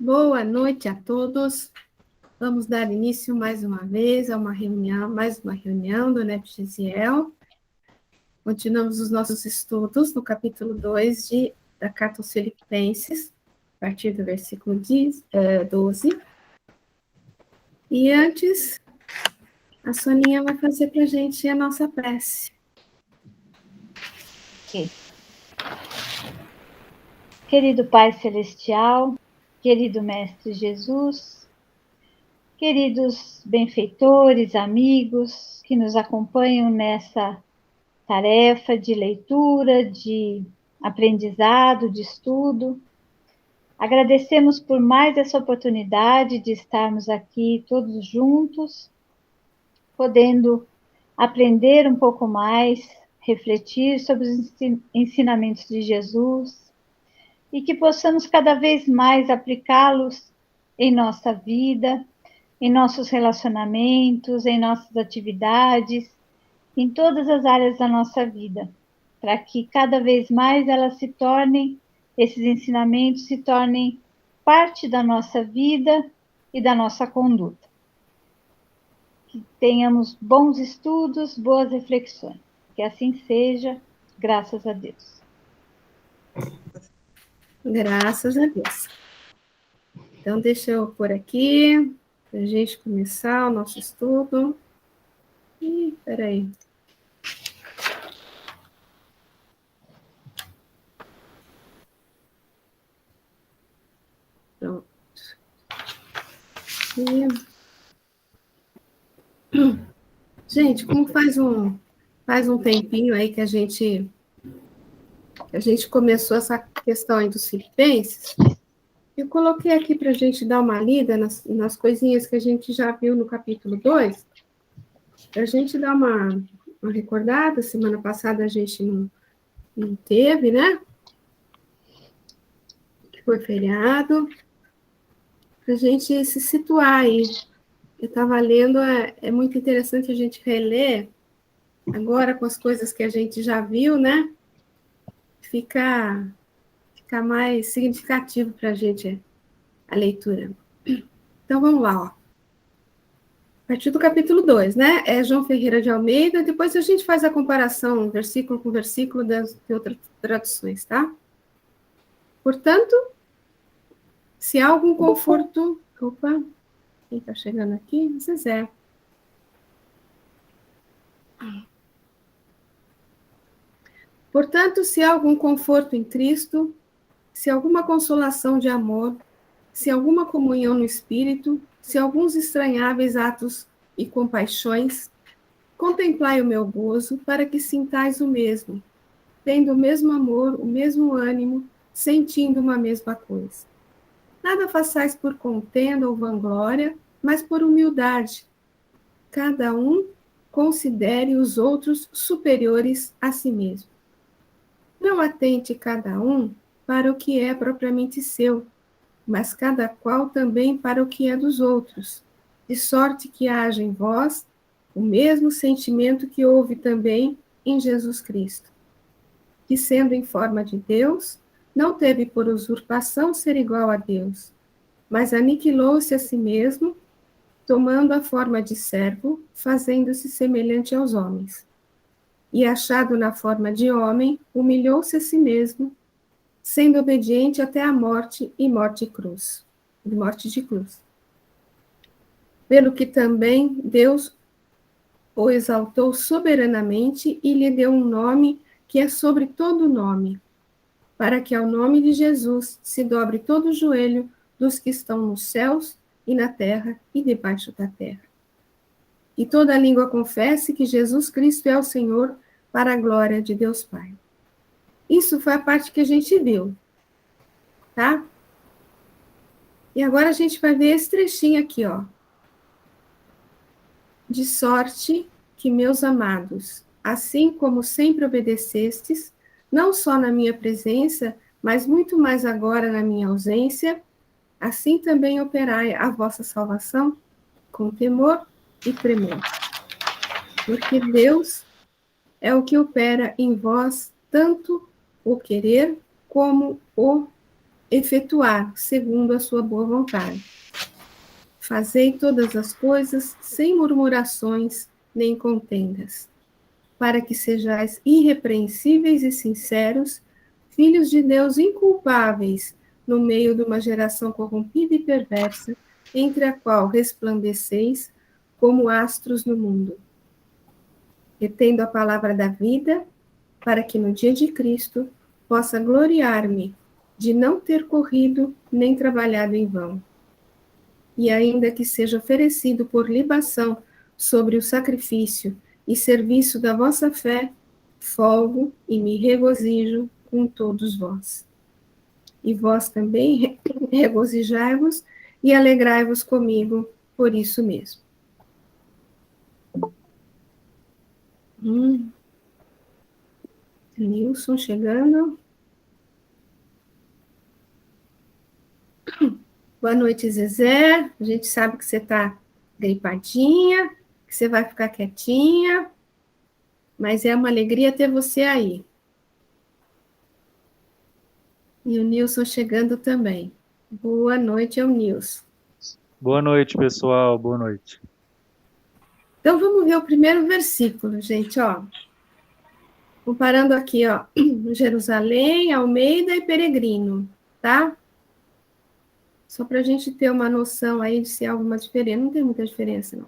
Boa noite a todos. Vamos dar início mais uma vez a mais uma reunião do NEP Gesiel. Continuamos os nossos estudos no capítulo 2 da Carta aos Filipenses, a partir do versículo 12. E antes, a Soninha vai fazer para a gente a nossa prece. Okay. Querido Pai Celestial, querido Mestre Jesus, queridos benfeitores, amigos que nos acompanham nessa tarefa de leitura, de aprendizado, de estudo, agradecemos por mais essa oportunidade de estarmos aqui todos juntos, podendo aprender um pouco mais, refletir sobre os ensinamentos de Jesus, e que possamos cada vez mais aplicá-los em nossa vida, em nossos relacionamentos, em nossas atividades, em todas as áreas da nossa vida, para que cada vez mais esses ensinamentos se tornem parte da nossa vida e da nossa conduta. Que tenhamos bons estudos, boas reflexões. Que assim seja, graças a Deus. Graças a Deus. Então, deixa eu pôr aqui, para a gente começar o nosso estudo. Peraí. Pronto. Gente, como faz um tempinho aí que a gente começou essa questão aí dos filipenses, eu coloquei aqui para a gente dar uma lida nas coisinhas que a gente já viu no capítulo 2, para a gente dar uma recordada. Semana passada a gente não teve, né? Que foi feriado, para a gente se situar aí. Eu estava lendo, é muito interessante a gente reler, agora com as coisas que a gente já viu, né? Fica mais significativo para a gente a leitura. Então, vamos lá, ó. A partir do capítulo 2, né? É João Ferreira de Almeida, depois a gente faz a comparação, versículo com versículo, de outras traduções, tá? Portanto, se há algum conforto... Opa, quem está chegando aqui? Zezé. Portanto, se há algum conforto em Cristo, se há alguma consolação de amor, se há alguma comunhão no Espírito, se há alguns estranháveis atos e compaixões, contemplai o meu gozo, para que sintais o mesmo, tendo o mesmo amor, o mesmo ânimo, sentindo uma mesma coisa. Nada façais por contenda ou vanglória, mas por humildade. Cada um considere os outros superiores a si mesmo. Não atente cada um para o que é propriamente seu, mas cada qual também para o que é dos outros, de sorte que haja em vós o mesmo sentimento que houve também em Jesus Cristo, que, sendo em forma de Deus, não teve por usurpação ser igual a Deus, mas aniquilou-se a si mesmo, tomando a forma de servo, fazendo-se semelhante aos homens. E, achado na forma de homem, humilhou-se a si mesmo, sendo obediente até a morte e morte de cruz. Pelo que também Deus o exaltou soberanamente e lhe deu um nome que é sobre todo nome, para que ao nome de Jesus se dobre todo o joelho dos que estão nos céus e na terra e debaixo da terra. E toda língua confesse que Jesus Cristo é o Senhor, para a glória de Deus Pai. Isso foi a parte que a gente viu, tá? E agora a gente vai ver esse trechinho aqui, ó. De sorte que, meus amados, assim como sempre obedecestes, não só na minha presença, mas muito mais agora na minha ausência, assim também operai a vossa salvação com temor e tremor. Porque Deus é o que opera em vós tanto o querer como o efetuar segundo a sua boa vontade. Fazei todas as coisas sem murmurações nem contendas, para que sejais irrepreensíveis e sinceros, filhos de Deus inculpáveis, no meio de uma geração corrompida e perversa, entre a qual resplandeceis como astros no mundo, retendo a palavra da vida, para que no dia de Cristo possa gloriar-me de não ter corrido nem trabalhado em vão. E ainda que seja oferecido por libação sobre o sacrifício e serviço da vossa fé, folgo e me regozijo com todos vós. E vós também regozijai-vos e alegrai-vos comigo por isso mesmo. Nilson chegando. Boa noite, Zezé. A gente sabe que você está gripadinha, que você vai ficar quietinha, mas é uma alegria ter você aí. E o Nilson chegando também. Boa noite, é o Nilson. Boa noite, pessoal. Boa noite. Então, vamos ver o primeiro versículo, gente, ó. Comparando aqui, ó, Jerusalém, Almeida e Peregrino, tá? Só para a gente ter uma noção aí de se há alguma diferença. Não tem muita diferença, não.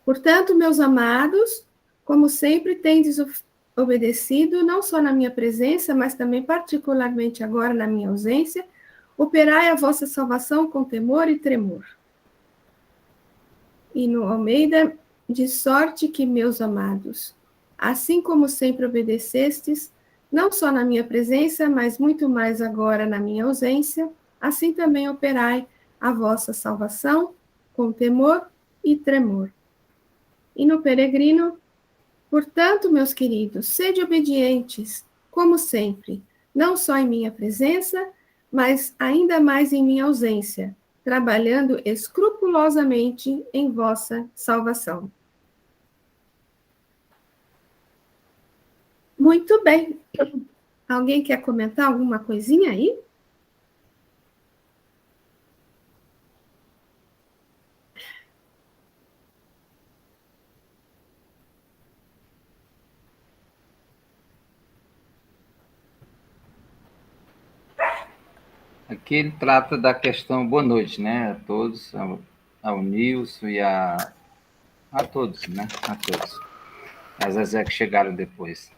Portanto, meus amados, como sempre tendes obedecido, não só na minha presença, mas também particularmente agora na minha ausência, operai a vossa salvação com temor e tremor. E no Almeida, de sorte que, meus amados, assim como sempre obedecestes, não só na minha presença, mas muito mais agora na minha ausência, assim também operai a vossa salvação com temor e tremor. E no Peregrino, portanto, meus queridos, sede obedientes, como sempre, não só em minha presença, mas ainda mais em minha ausência, trabalhando escrupulosamente em vossa salvação. Muito bem. Alguém quer comentar alguma coisinha aí? Aqui ele trata da questão, boa noite, né, a todos, ao Nilson e a todos, né, a todos, as Zezé que chegaram depois.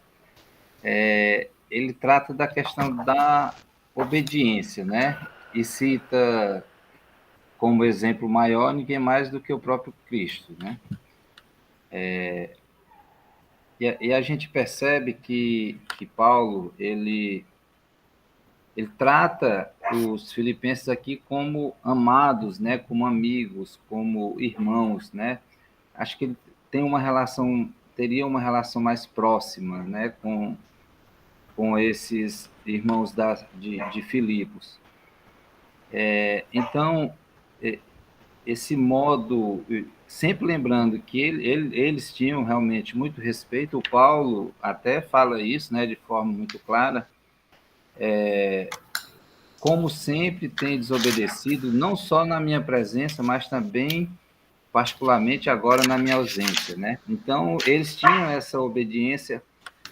Ele trata da questão da obediência, né, e cita como exemplo maior ninguém mais do que o próprio Cristo, né. E a gente percebe que Paulo, ele trata os filipenses aqui como amados, né, como amigos, como irmãos, né? Acho que ele tem teria uma relação mais próxima, né, com esses irmãos de Filipos. Então, esse modo, sempre lembrando que eles tinham realmente muito respeito, o Paulo até fala isso, né, de forma muito clara, como sempre tem desobedecido, não só na minha presença, mas também, particularmente agora, na minha ausência, né? Então, eles tinham essa obediência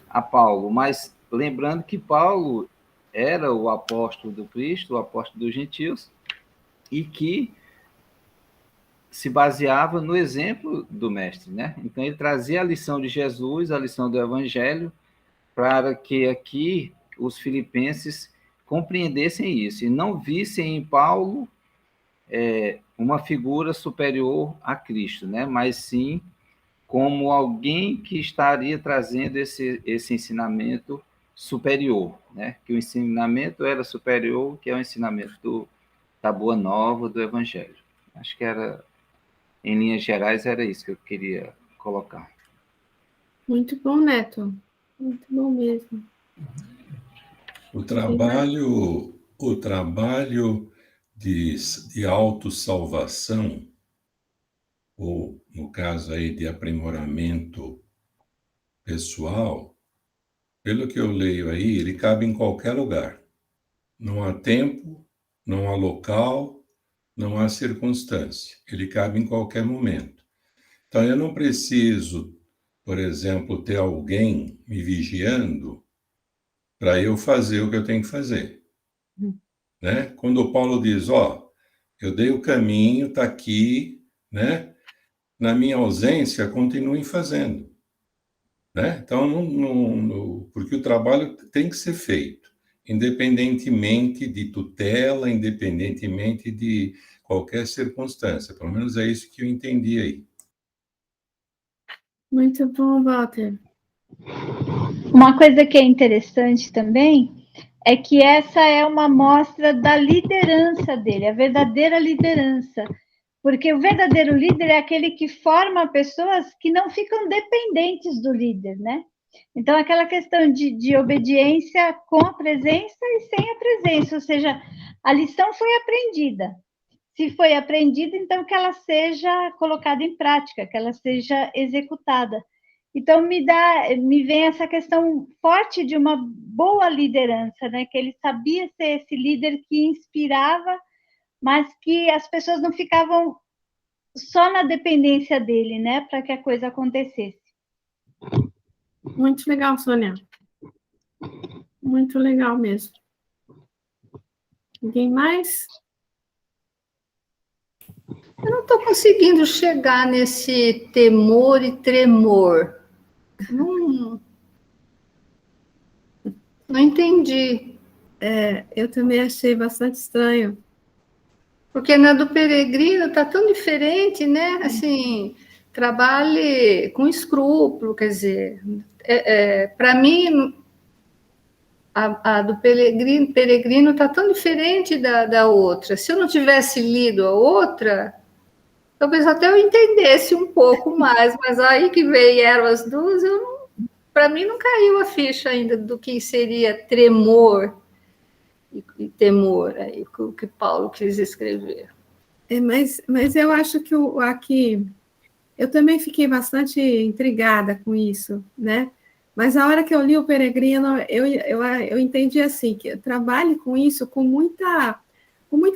a Paulo, mas lembrando que Paulo era o apóstolo do Cristo, o apóstolo dos gentios, e que se baseava no exemplo do mestre, né? Então, ele trazia a lição de Jesus, a lição do Evangelho, para que aqui os filipenses compreendessem isso e não vissem em Paulo uma figura superior a Cristo, né? Mas sim como alguém que estaria trazendo esse ensinamento superior, né? Que o ensinamento era superior, que é o ensinamento da Boa Nova, do Evangelho. Acho que em linhas gerais, era isso que eu queria colocar. Muito bom, Neto. Muito bom mesmo. O trabalho de autossalvação, ou, no caso aí, de aprimoramento pessoal, pelo que eu leio aí, ele cabe em qualquer lugar. Não há tempo, não há local, não há circunstância. Ele cabe em qualquer momento. Então, eu não preciso, por exemplo, ter alguém me vigiando para eu fazer o que eu tenho que fazer, né? Quando o Paulo diz, ó, eu dei o caminho, está aqui, né? Na minha ausência, continuem fazendo, né? Então, porque o trabalho tem que ser feito, independentemente de tutela, independentemente de qualquer circunstância. Pelo menos é isso que eu entendi aí. Muito bom, Walter. Uma coisa que é interessante também é que essa é uma mostra da liderança dele, a verdadeira liderança. Porque o verdadeiro líder é aquele que forma pessoas que não ficam dependentes do líder, né? Então, aquela questão de obediência com a presença e sem a presença, ou seja, a lição foi aprendida. Se foi aprendida, então que ela seja colocada em prática, que ela seja executada. Então, me vem essa questão forte de uma boa liderança, né? Que ele sabia ser esse líder que inspirava, mas que as pessoas não ficavam só na dependência dele, né? Para que a coisa acontecesse. Muito legal, Sônia. Muito legal mesmo. Ninguém mais? Eu não estou conseguindo chegar nesse temor e tremor. Não entendi. Eu também achei bastante estranho. Porque na do peregrino está tão diferente, né? Assim, trabalhe com escrúpulo, quer dizer, para mim, a do peregrino está tão diferente da outra. Se eu não tivesse lido a outra, talvez até eu entendesse um pouco mais, mas aí que vieram as duas, para mim não caiu a ficha ainda do que seria tremor e temor, aí, o que Paulo quis escrever. Mas eu acho que aqui eu também fiquei bastante intrigada com isso, né? Mas a hora que eu li o Peregrino, eu entendi assim, que eu trabalhe com isso com muita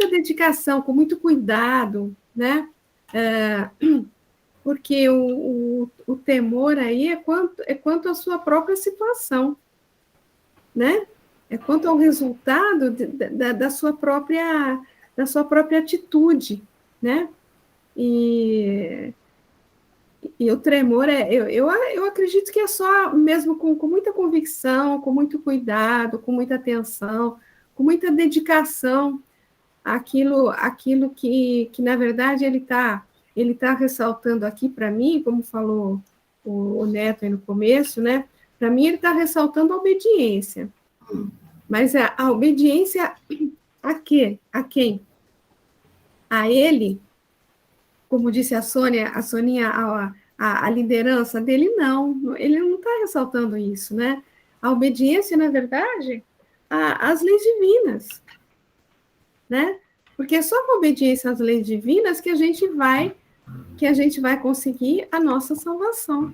dedicação, com muito cuidado, né? Porque o temor aí é quanto à sua própria situação, né? É quanto ao resultado da sua própria atitude, né? E o tremor eu acredito que é só mesmo com muita convicção, com muito cuidado, com muita atenção, com muita dedicação, aquilo que na verdade ele tá ressaltando aqui para mim, como falou o Neto aí no começo, né? Para mim ele está ressaltando a obediência. Mas a obediência a quê? A quem? A ele? Como disse a Soninha, a liderança dele, não. Ele não está ressaltando isso, né? A obediência, na verdade, às leis divinas, né? Porque é só com a obediência às leis divinas que a gente vai conseguir a nossa salvação.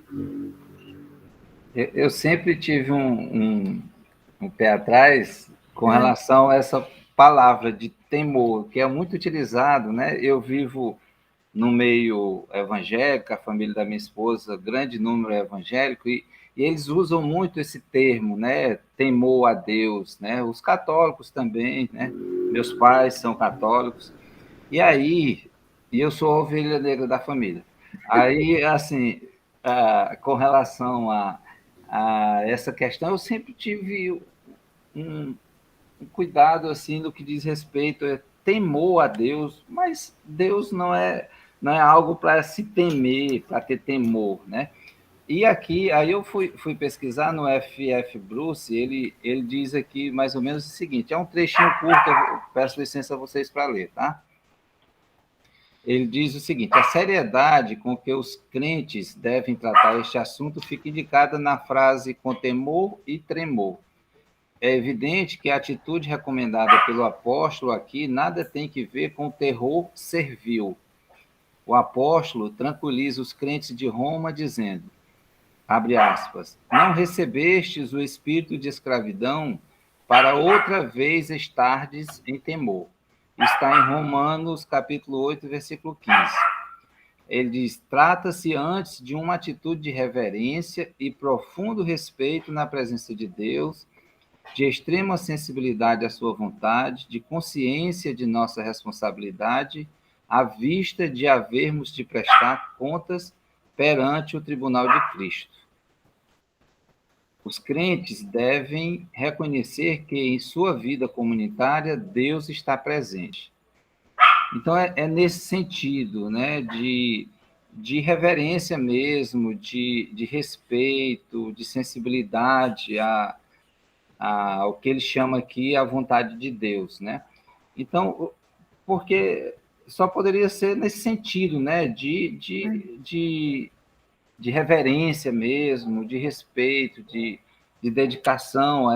Eu sempre tive um pé atrás com relação a essa palavra de temor, que é muito utilizado, né? Eu vivo no meio evangélico, a família da minha esposa, grande número é evangélico, e eles usam muito esse termo, né? Temor a Deus, né? Os católicos também, né? Meus pais são católicos. E aí, eu sou a ovelha negra da família. Aí, assim, com relação a essa questão, eu sempre tive um cuidado assim no que diz respeito a temor a Deus, mas Deus não é algo para se temer, para ter temor, né? E aqui, aí eu fui pesquisar no F.F. Bruce, ele diz aqui mais ou menos o seguinte, é um trechinho curto, eu peço licença a vocês para ler, tá? Ele diz o seguinte, a seriedade com que os crentes devem tratar este assunto fica indicada na frase com temor e tremor. É evidente que a atitude recomendada pelo apóstolo aqui nada tem que ver com o terror servil. O apóstolo tranquiliza os crentes de Roma dizendo, abre aspas, não recebestes o espírito de escravidão para outra vez estardes em temor. Está em Romanos, capítulo 8, versículo 15. Ele diz, trata-se antes de uma atitude de reverência e profundo respeito na presença de Deus, de extrema sensibilidade à sua vontade, de consciência de nossa responsabilidade, à vista de havermos de prestar contas perante o tribunal de Cristo. Os crentes devem reconhecer que em sua vida comunitária Deus está presente. Então, é nesse sentido, né, de reverência mesmo, de respeito, de sensibilidade ao que ele chama aqui a vontade de Deus, né? Então, porque só poderia ser nesse sentido, né, de reverência mesmo, de respeito, de dedicação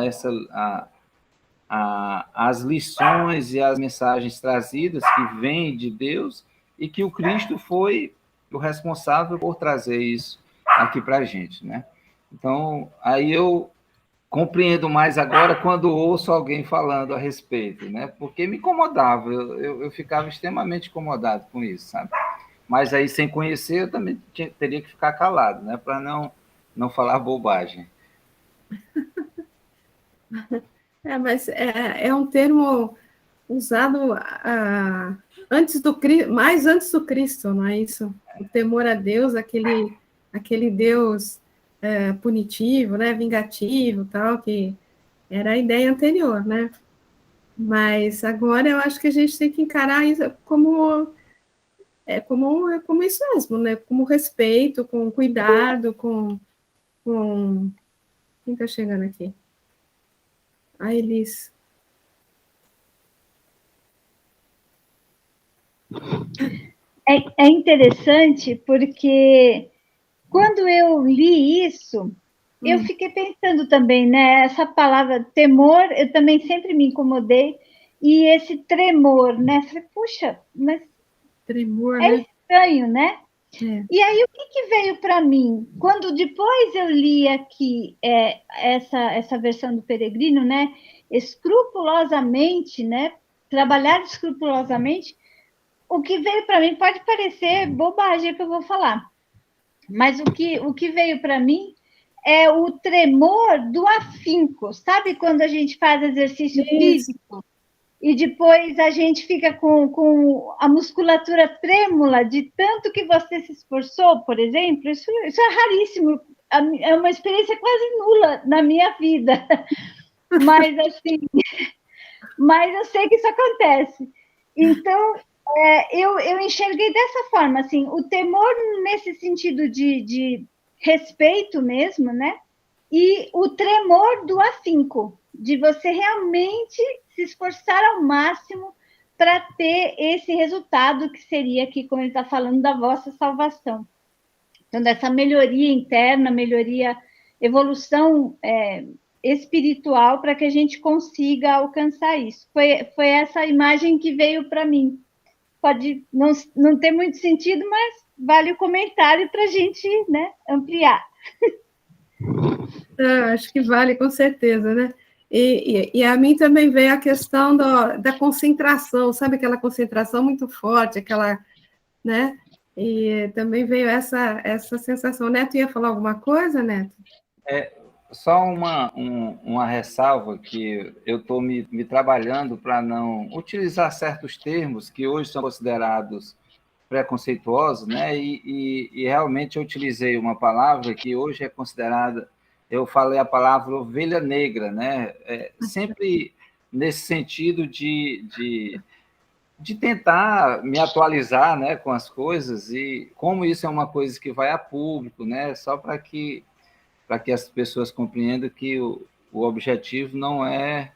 às lições e às mensagens trazidas que vêm de Deus e que o Cristo foi o responsável por trazer isso aqui para a gente, né? Então, aí eu compreendo mais agora quando ouço alguém falando a respeito, né? Porque me incomodava, eu ficava extremamente incomodado com isso, sabe? Mas aí, sem conhecer, eu também teria que ficar calado, né? Para não falar bobagem. Mas é um termo usado mais antes do Cristo, não é isso? O temor a Deus, aquele Deus punitivo, né, vingativo, tal, que era a ideia anterior, né? Mas agora eu acho que a gente tem que encarar isso como isso mesmo, né? Como respeito, com cuidado, com... Quem está chegando aqui? A Elis. É interessante porque quando eu li isso, eu fiquei pensando também, né? Essa palavra temor, eu também sempre me incomodei, e esse tremor, né? Falei, puxa, mas tremor, é né? estranho, né? É. E aí, o que veio para mim? Quando depois eu li aqui essa versão do Peregrino, né? Escrupulosamente, né? Trabalhar escrupulosamente, o que veio para mim pode parecer bobagem que eu vou falar, mas o que veio para mim é o tremor do afinco. Sabe quando a gente faz exercício físico e depois a gente fica com a musculatura trêmula de tanto que você se esforçou, por exemplo? Isso é raríssimo, é uma experiência quase nula na minha vida. Mas, assim, eu sei que isso acontece. Então, eu enxerguei dessa forma, assim, o temor nesse sentido de respeito mesmo, né? E o tremor do afinco, de você realmente se esforçar ao máximo para ter esse resultado que seria aqui, como ele está falando, da vossa salvação. Então, dessa melhoria interna, evolução espiritual, para que a gente consiga alcançar isso. Foi essa imagem que veio para mim. Pode não ter muito sentido, mas vale o comentário para a gente, né, ampliar. Acho que vale, com certeza, né? E a mim também veio a questão da concentração, sabe? Aquela concentração muito forte, aquela, né? E também veio essa sensação. Neto, ia falar alguma coisa, Neto? Só uma ressalva que eu estou me trabalhando para não utilizar certos termos que hoje são considerados preconceituosos, né? E realmente eu utilizei uma palavra que hoje é considerada, eu falei a palavra ovelha negra, né? Sempre nesse sentido de tentar me atualizar, né, com as coisas, e como isso é uma coisa que vai a público, né? Só para que as pessoas compreendam que o objetivo não é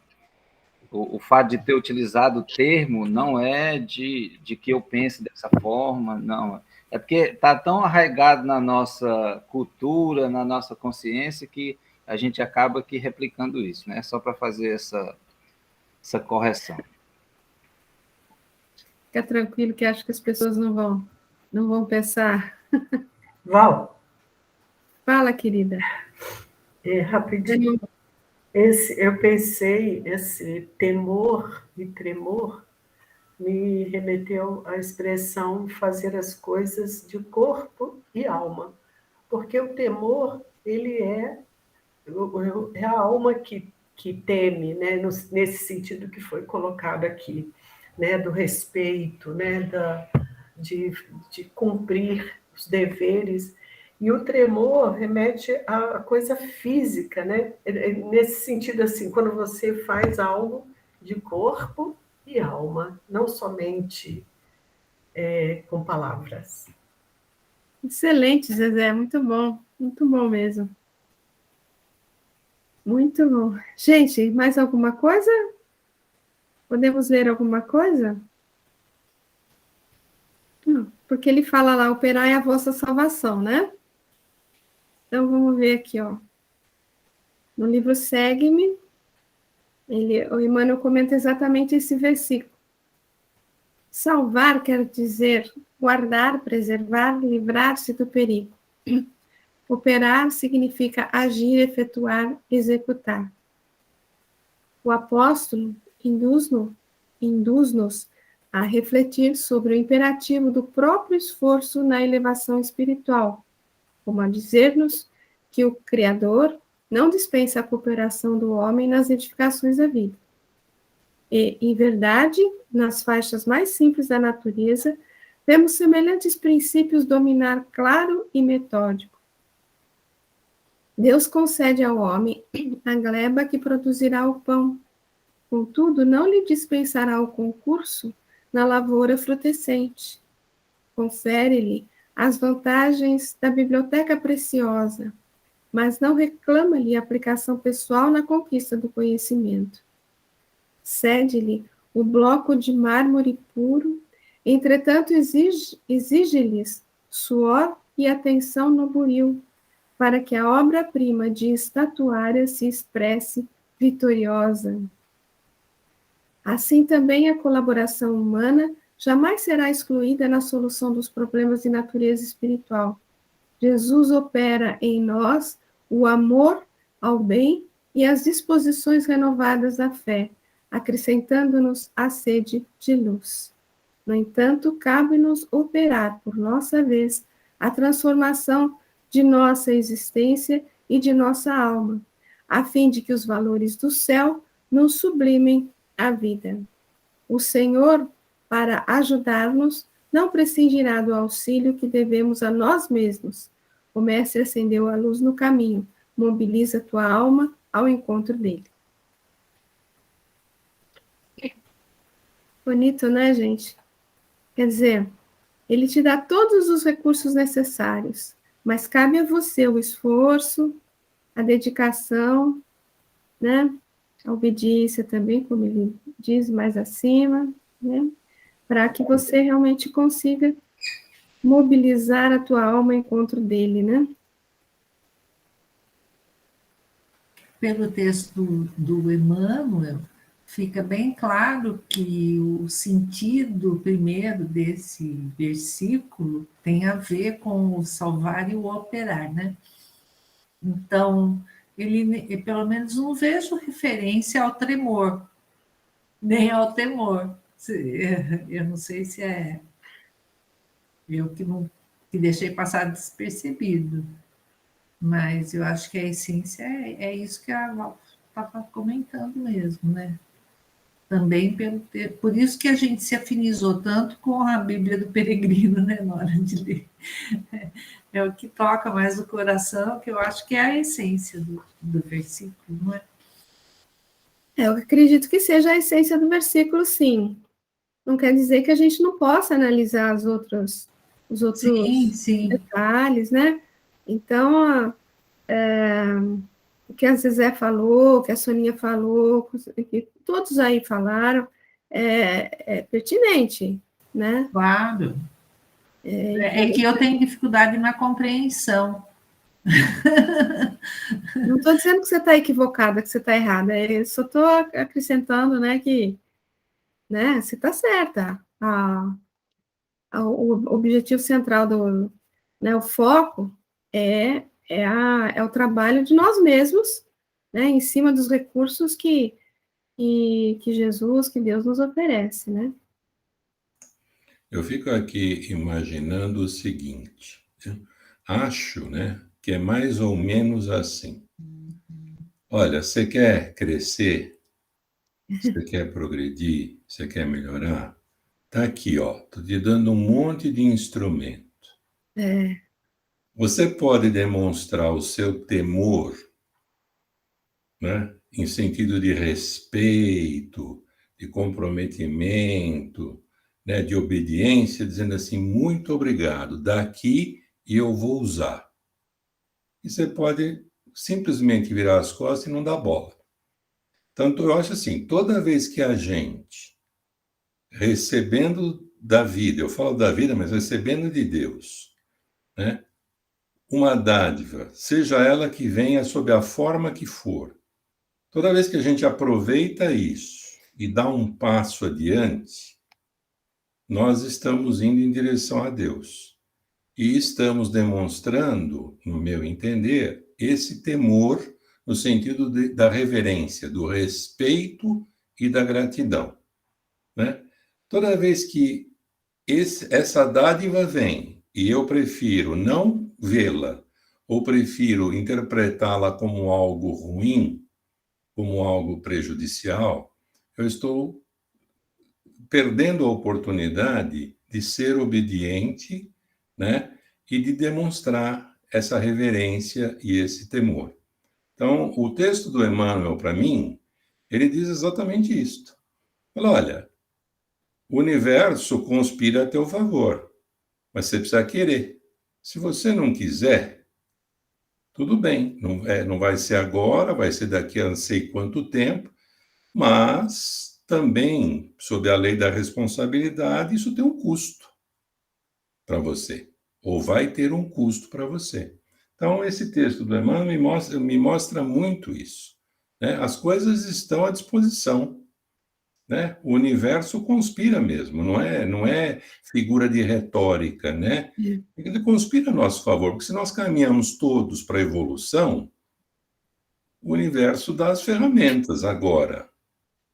o fato de ter utilizado o termo, não é de que eu pense dessa forma, não. É porque está tão arraigado na nossa cultura, na nossa consciência, que a gente acaba aqui replicando isso, né? Só para fazer essa correção. Fica tranquilo que acho que as pessoas não vão pensar. Val. Fala, querida. Rapidinho. Eu pensei, esse temor e tremor me remeteu à expressão fazer as coisas de corpo e alma, porque o temor, ele é a alma que teme, né, nesse sentido que foi colocado aqui, né, do respeito, né, de, de cumprir os deveres. E o tremor remete à coisa física, né? Nesse sentido, assim, quando você faz algo de corpo e alma, não somente com palavras. Excelente, Zezé, muito bom mesmo. Muito bom. Gente, mais alguma coisa? Podemos ler alguma coisa? Não, porque ele fala lá, operai a vossa salvação, né? Então, vamos ver aqui, ó. No livro Segue-me, o Emmanuel comenta exatamente esse versículo. Salvar quer dizer guardar, preservar, livrar-se do perigo. Operar significa agir, efetuar, executar. O apóstolo induz-nos a refletir sobre o imperativo do próprio esforço na elevação espiritual, como a dizer-nos que o Criador não dispensa a cooperação do homem nas edificações da vida. E, em verdade, nas faixas mais simples da natureza, vemos semelhantes princípios dominar claro e metódico. Deus concede ao homem a gleba que produzirá o pão. Contudo, não lhe dispensará o concurso na lavoura frutescente. Confere-lhe as vantagens da biblioteca preciosa, mas não reclama-lhe a aplicação pessoal na conquista do conhecimento. Cede-lhe o bloco de mármore puro, entretanto exige-lhes suor e atenção no buril, para que a obra-prima de estatuária se expresse vitoriosa. Assim também a colaboração humana jamais será excluída na solução dos problemas de natureza espiritual. Jesus opera em nós o amor ao bem e as disposições renovadas da fé, acrescentando-nos a sede de luz. No entanto, cabe-nos operar, por nossa vez, a transformação de nossa existência e de nossa alma, a fim de que os valores do céu nos sublimem a vida. O Senhor, para ajudar-nos, não prescindirá do auxílio que devemos a nós mesmos. O Mestre acendeu a luz no caminho, mobiliza tua alma ao encontro dele. Bonito, né, gente? Quer dizer, ele te dá todos os recursos necessários, mas cabe a você o esforço, a dedicação, né? A obediência também, como ele diz mais acima, né? Para que você realmente consiga mobilizar a tua alma ao encontro dele, né? Pelo texto do Emmanuel, fica bem claro que o sentido primeiro desse versículo tem a ver com o salvar e o operar, né? Então, ele pelo menos não vejo referência ao tremor, nem ao temor. Eu não sei se é eu que deixei passar despercebido, mas eu acho que a essência é isso que a Val estava comentando mesmo, né? Também por isso que a gente se afinizou tanto com a Bíblia do Peregrino, né, na hora de ler. É o que toca mais o coração, que eu acho que é a essência do versículo, não é? Eu acredito que seja a essência do versículo, sim. Não quer dizer que a gente não possa analisar os outros sim. detalhes, né? Então, o que a Zezé falou, o que a Soninha falou, o que todos aí falaram, é pertinente, né? Claro. É que eu tenho dificuldade na compreensão. Não estou dizendo que você está equivocada, que você está errada, eu só estou acrescentando, né, que, né, você está certa. O objetivo central né, o foco é o trabalho de nós mesmos né, em cima dos recursos que Jesus, que Deus nos oferece, né? Eu fico aqui imaginando o seguinte, né? Acho, né, que é mais ou menos assim. Olha, você quer crescer, você quer progredir, você quer melhorar? Tá aqui, ó, tô te dando um monte de instrumento. É, Você pode demonstrar o seu temor, né, em sentido de respeito, de comprometimento, né, de obediência, dizendo assim, muito obrigado, daqui e eu vou usar. E você pode simplesmente virar as costas e não dar bola. Tanto eu acho assim, toda vez que a gente, recebendo da vida, eu falo da vida, mas recebendo de Deus, né, uma dádiva, seja ela que venha sob a forma que for, toda vez que a gente aproveita isso e dá um passo adiante, nós estamos indo em direção a Deus. E estamos demonstrando, no meu entender, esse temor no sentido da reverência, do respeito e da gratidão, né? Toda vez que essa dádiva vem e eu prefiro não vê-la ou prefiro interpretá-la como algo ruim, como algo prejudicial, eu estou perdendo a oportunidade de ser obediente, né, e de demonstrar essa reverência e esse temor. Então, o texto do Emmanuel, para mim, ele diz exatamente isto. Fala, olha, o universo conspira a teu favor, mas você precisa querer. Se você não quiser, tudo bem, não vai ser agora, vai ser daqui a não sei quanto tempo, mas também, sob a lei da responsabilidade, isso tem um custo para você, ou vai ter um custo para você. Então, esse texto do Emmanuel me mostra muito isso, né? As coisas estão à disposição, né? O universo conspira mesmo, não é figura de retórica, né? Ele conspira a nosso favor, porque se nós caminhamos todos para a evolução, o universo dá as ferramentas agora.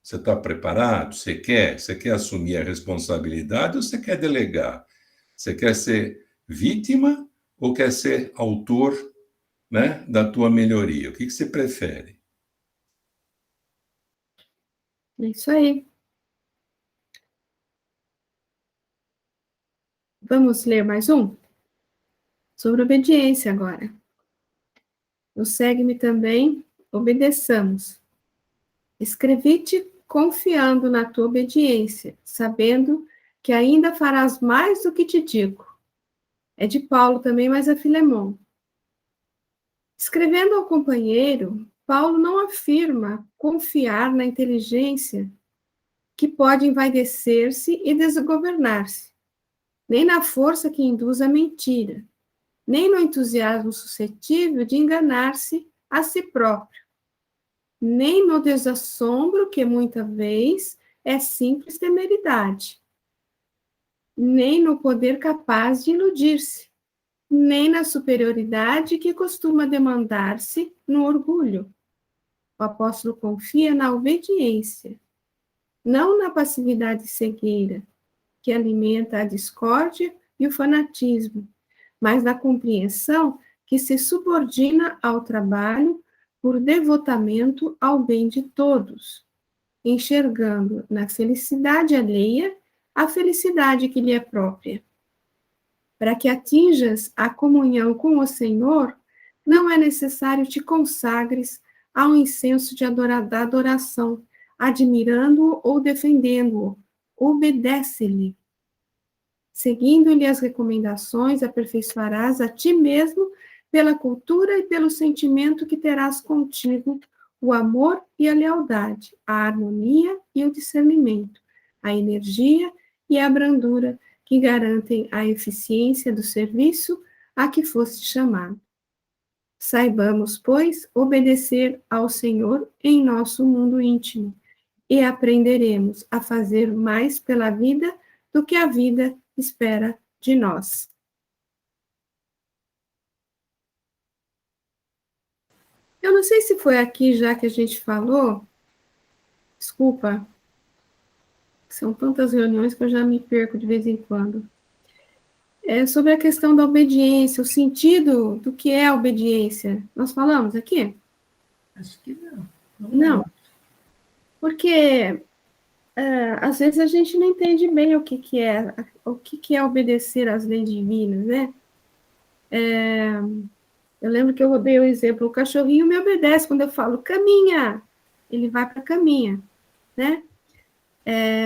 Você está preparado? Você quer assumir a responsabilidade ou você quer delegar? Você quer ser vítima ou quer ser autor, né, da tua melhoria? O que você prefere? é isso aí. Vamos ler mais um? Sobre obediência agora. No segue-me também, obedeçamos. Escrevi-te confiando na tua obediência, sabendo que ainda farás mais do que te digo. É de Paulo também, mas a Filemon. Escrevendo ao companheiro, Paulo não afirma confiar na inteligência que pode envaidecer-se e desgovernar-se, nem na força que induz a mentira, nem no entusiasmo suscetível de enganar-se a si próprio, nem no desassombro que muita vez é simples temeridade, nem no poder capaz de iludir-se, nem na superioridade que costuma demandar-se no orgulho. O apóstolo confia na obediência, não na passividade cegueira, que alimenta a discórdia e o fanatismo, mas na compreensão que se subordina ao trabalho por devotamento ao bem de todos, enxergando na felicidade alheia a felicidade que lhe é própria. Para que atinjas a comunhão com o Senhor, não é necessário te consagres ao incenso da adoração, admirando-o ou defendendo-o. Obedece-lhe. Seguindo-lhe as recomendações, aperfeiçoarás a ti mesmo pela cultura e pelo sentimento que terás contigo, o amor e a lealdade, a harmonia e o discernimento, a energia e a brandura que garantem a eficiência do serviço a que foste chamado. Saibamos, pois, obedecer ao Senhor em nosso mundo íntimo e aprenderemos a fazer mais pela vida do que a vida espera de nós. Eu não sei se foi aqui já que a gente falou, desculpa, são tantas reuniões que eu já me perco de vez em quando. É sobre a questão da obediência, o sentido do que é a obediência. Nós falamos aqui? Acho que não. Não, porque às vezes a gente não entende bem o que é obedecer às leis divinas, né? Eu lembro que eu dei o exemplo, o cachorrinho me obedece quando eu falo caminha, ele vai para caminha, né?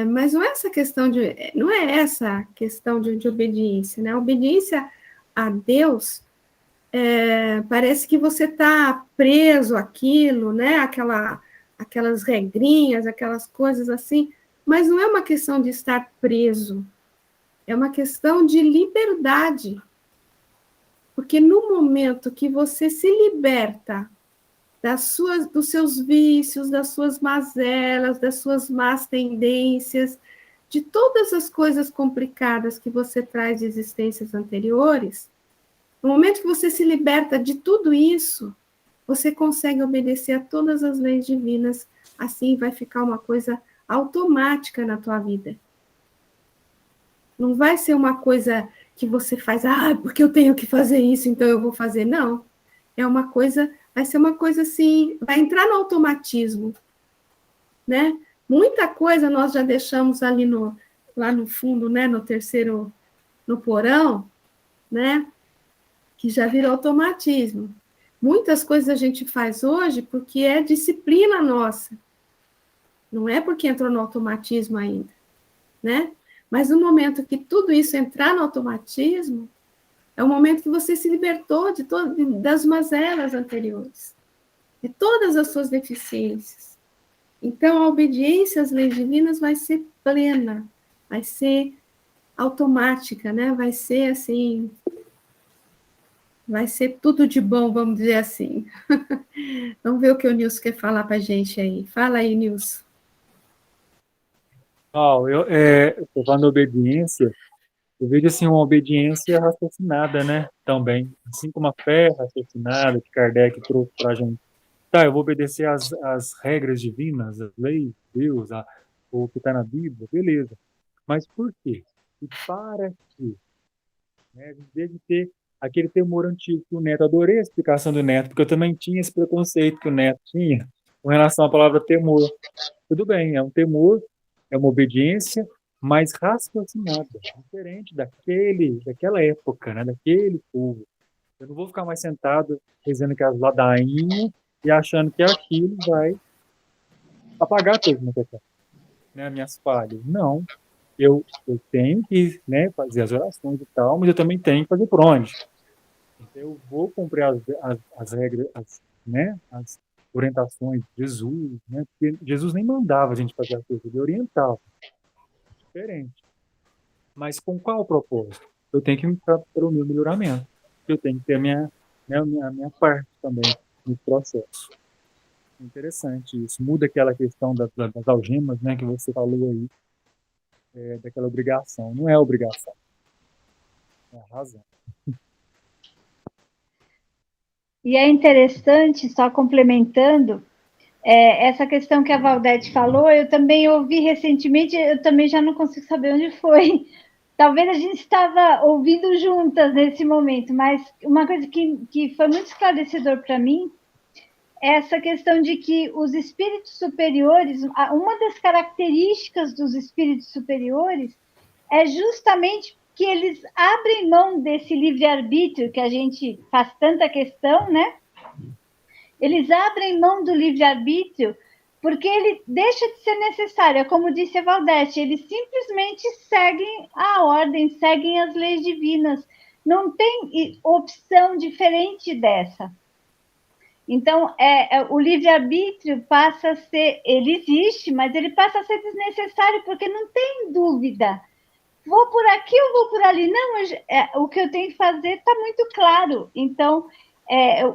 Mas não é essa questão de obediência, né? A obediência a Deus parece que você está preso àquilo, né? Aquelas regrinhas, aquelas coisas assim, mas não é uma questão de estar preso, é uma questão de liberdade. Porque no momento que você se liberta dos seus vícios, das suas mazelas, das suas más tendências, de todas as coisas complicadas que você traz de existências anteriores, no momento que você se liberta de tudo isso, você consegue obedecer a todas as leis divinas, assim vai ficar uma coisa automática na tua vida. Não vai ser uma coisa que você faz, porque eu tenho que fazer isso, então eu vou fazer. Não. Vai ser uma coisa assim, vai entrar no automatismo, né? Muita coisa nós já deixamos ali lá no fundo, né? No porão, né? Que já virou automatismo. Muitas coisas a gente faz hoje porque é disciplina nossa. Não é porque entrou no automatismo ainda, né? Mas no momento que tudo isso entrar no automatismo, é o momento que você se libertou das mazelas anteriores, de todas as suas deficiências. Então, a obediência às leis divinas vai ser plena, vai ser automática, né? Vai ser assim, vai ser tudo de bom, vamos dizer assim. Vamos ver o que o Nilson quer falar para a gente aí. Fala aí, Nilson. Eu falando da obediência, eu vejo assim uma obediência raciocinada, né? Também, assim como a fé raciocinada que Kardec trouxe para a gente. Tá, eu vou obedecer às regras divinas, às leis de Deus, o que está na Bíblia, beleza. Mas por quê? E para quê? Né? A gente deve ter aquele temor antigo que o Neto, adorei a explicação do Neto, porque eu também tinha esse preconceito que o Neto tinha com relação à palavra temor. Tudo bem, é um temor, é uma obediência, mas raciocinada, diferente daquela época, né, daquele povo. Eu não vou ficar mais sentado dizendo que as ladainhas e achando que aquilo vai apagar tudo, né, minhas falhas. Não, eu tenho que, né, fazer as orações e tal, mas eu também tenho que fazer por onde. Então, eu vou cumprir as regras, né, as orientações de Jesus, né, porque Jesus nem mandava a gente fazer as coisas, ele orientava. Diferente. Mas com qual propósito? Eu tenho que entrar para o meu melhoramento. Eu tenho que ter a minha parte também no processo. Interessante isso. Muda aquela questão das algemas, né, que você falou aí, daquela obrigação. Não é obrigação. É a razão. E é interessante, só complementando, essa questão que a Valdete falou, eu também ouvi recentemente, eu também já não consigo saber onde foi. Talvez a gente estava ouvindo juntas nesse momento, mas uma coisa que foi muito esclarecedor para mim é essa questão de que os espíritos superiores, uma das características dos espíritos superiores é justamente que eles abrem mão desse livre-arbítrio que a gente faz tanta questão, né? Eles abrem mão do livre-arbítrio porque ele deixa de ser necessário. É como disse a Valdete, eles simplesmente seguem a ordem, seguem as leis divinas. Não tem opção diferente dessa. Então, o livre-arbítrio passa a ser... Ele existe, mas ele passa a ser desnecessário porque não tem dúvida. Vou por aqui ou vou por ali? Não, o que eu tenho que fazer está muito claro. Então,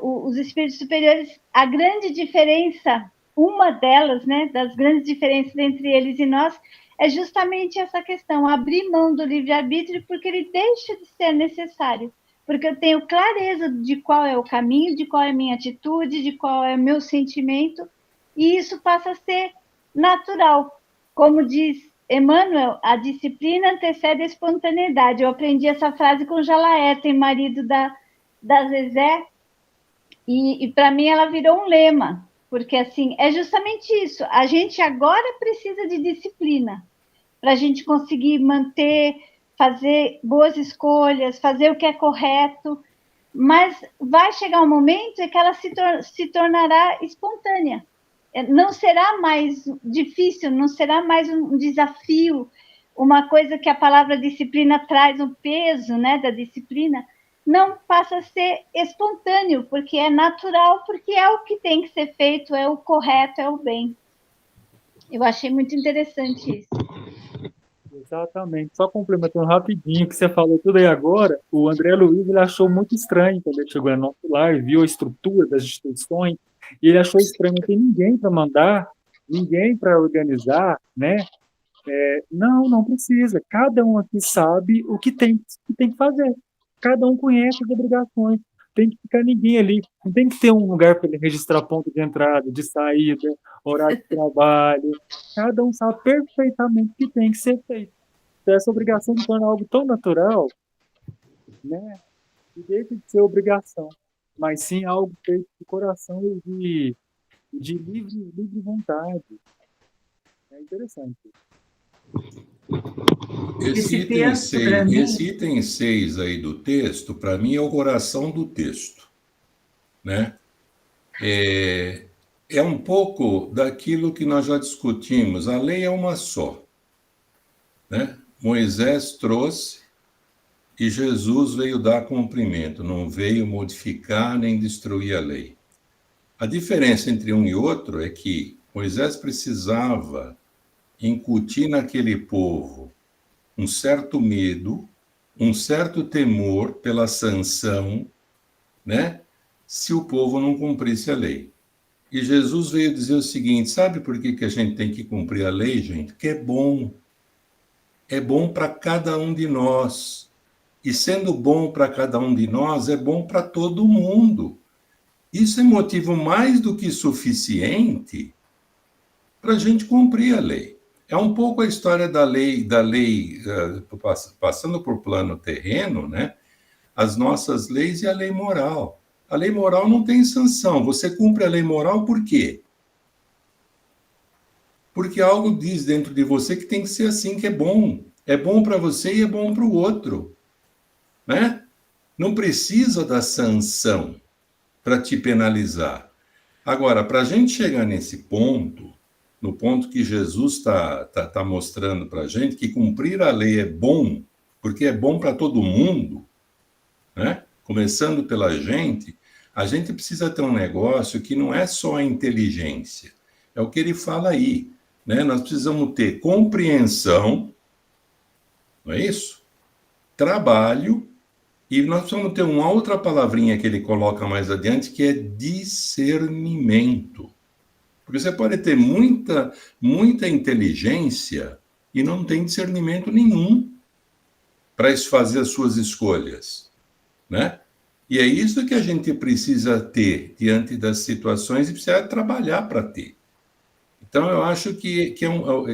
os espíritos superiores, a grande diferença, uma delas, né, das grandes diferenças entre eles e nós, é justamente essa questão, abrir mão do livre-arbítrio, porque ele deixa de ser necessário. porque eu tenho clareza de qual é o caminho, de qual é a minha atitude, de qual é o meu sentimento, e isso passa a ser natural. Como diz Emmanuel, a disciplina antecede a espontaneidade. Eu aprendi essa frase com Jalaerten, marido da Zezé, e para mim ela virou um lema, porque assim, é justamente isso. A gente agora precisa de disciplina para a gente conseguir manter, fazer boas escolhas, fazer o que é correto, mas vai chegar um momento em que ela se tornará espontânea. Não será mais difícil, não será mais um desafio, uma coisa que a palavra disciplina traz, um peso, né, da disciplina, não passa a ser espontâneo, porque é natural, porque é o que tem que ser feito, é o correto, é o bem. Eu achei muito interessante isso. Exatamente. Só complementando rapidinho que você falou tudo aí agora, o André Luiz ele achou muito estranho quando ele chegou no nosso lar e viu a estrutura das instituições, e ele achou estranho, não tem ninguém para mandar, ninguém para organizar, né? Não precisa. Cada um aqui sabe o que tem que fazer. Cada um conhece as obrigações. Tem que ficar ninguém ali. Não tem que ter um lugar para ele registrar ponto de entrada, de saída, horário de trabalho. Cada um sabe perfeitamente o que tem que ser feito. Então, essa obrigação se torna algo tão natural, né? Que deixa de ser obrigação, mas sim algo feito de coração e de livre vontade. É interessante. Esse item 6 aí do texto, para mim, é o coração do texto, né? É um pouco daquilo que nós já discutimos. A lei é uma só, né? Moisés trouxe e Jesus veio dar cumprimento, não veio modificar nem destruir a lei. A diferença entre um e outro é que Moisés precisava incutir naquele povo um certo medo, um certo temor pela sanção, né? Se o povo não cumprisse a lei. E Jesus veio dizer o seguinte: sabe por que a gente tem que cumprir a lei, gente? Porque é bom. É bom para cada um de nós. E sendo bom para cada um de nós, é bom para todo mundo. Isso é motivo mais do que suficiente para a gente cumprir a lei. É um pouco a história da lei, passando por plano terreno, né? As nossas leis e a lei moral. A lei moral não tem sanção. Você cumpre a lei moral por quê? Porque algo diz dentro de você que tem que ser assim, que é bom. É bom para você e é bom para o outro, né? Não precisa da sanção para te penalizar. Agora, para a gente chegar nesse ponto, no ponto que Jesus está mostrando para a gente, que cumprir a lei é bom, porque é bom para todo mundo, né? Começando pela gente, a gente precisa ter um negócio que não é só a inteligência. É o que ele fala aí, né? Nós precisamos ter compreensão, não é isso? Trabalho, e nós precisamos ter uma outra palavrinha que ele coloca mais adiante, que é discernimento. Porque você pode ter muita inteligência e não tem discernimento nenhum para fazer as suas escolhas, né? E é isso que a gente precisa ter diante das situações e precisa trabalhar para ter. Então, eu acho que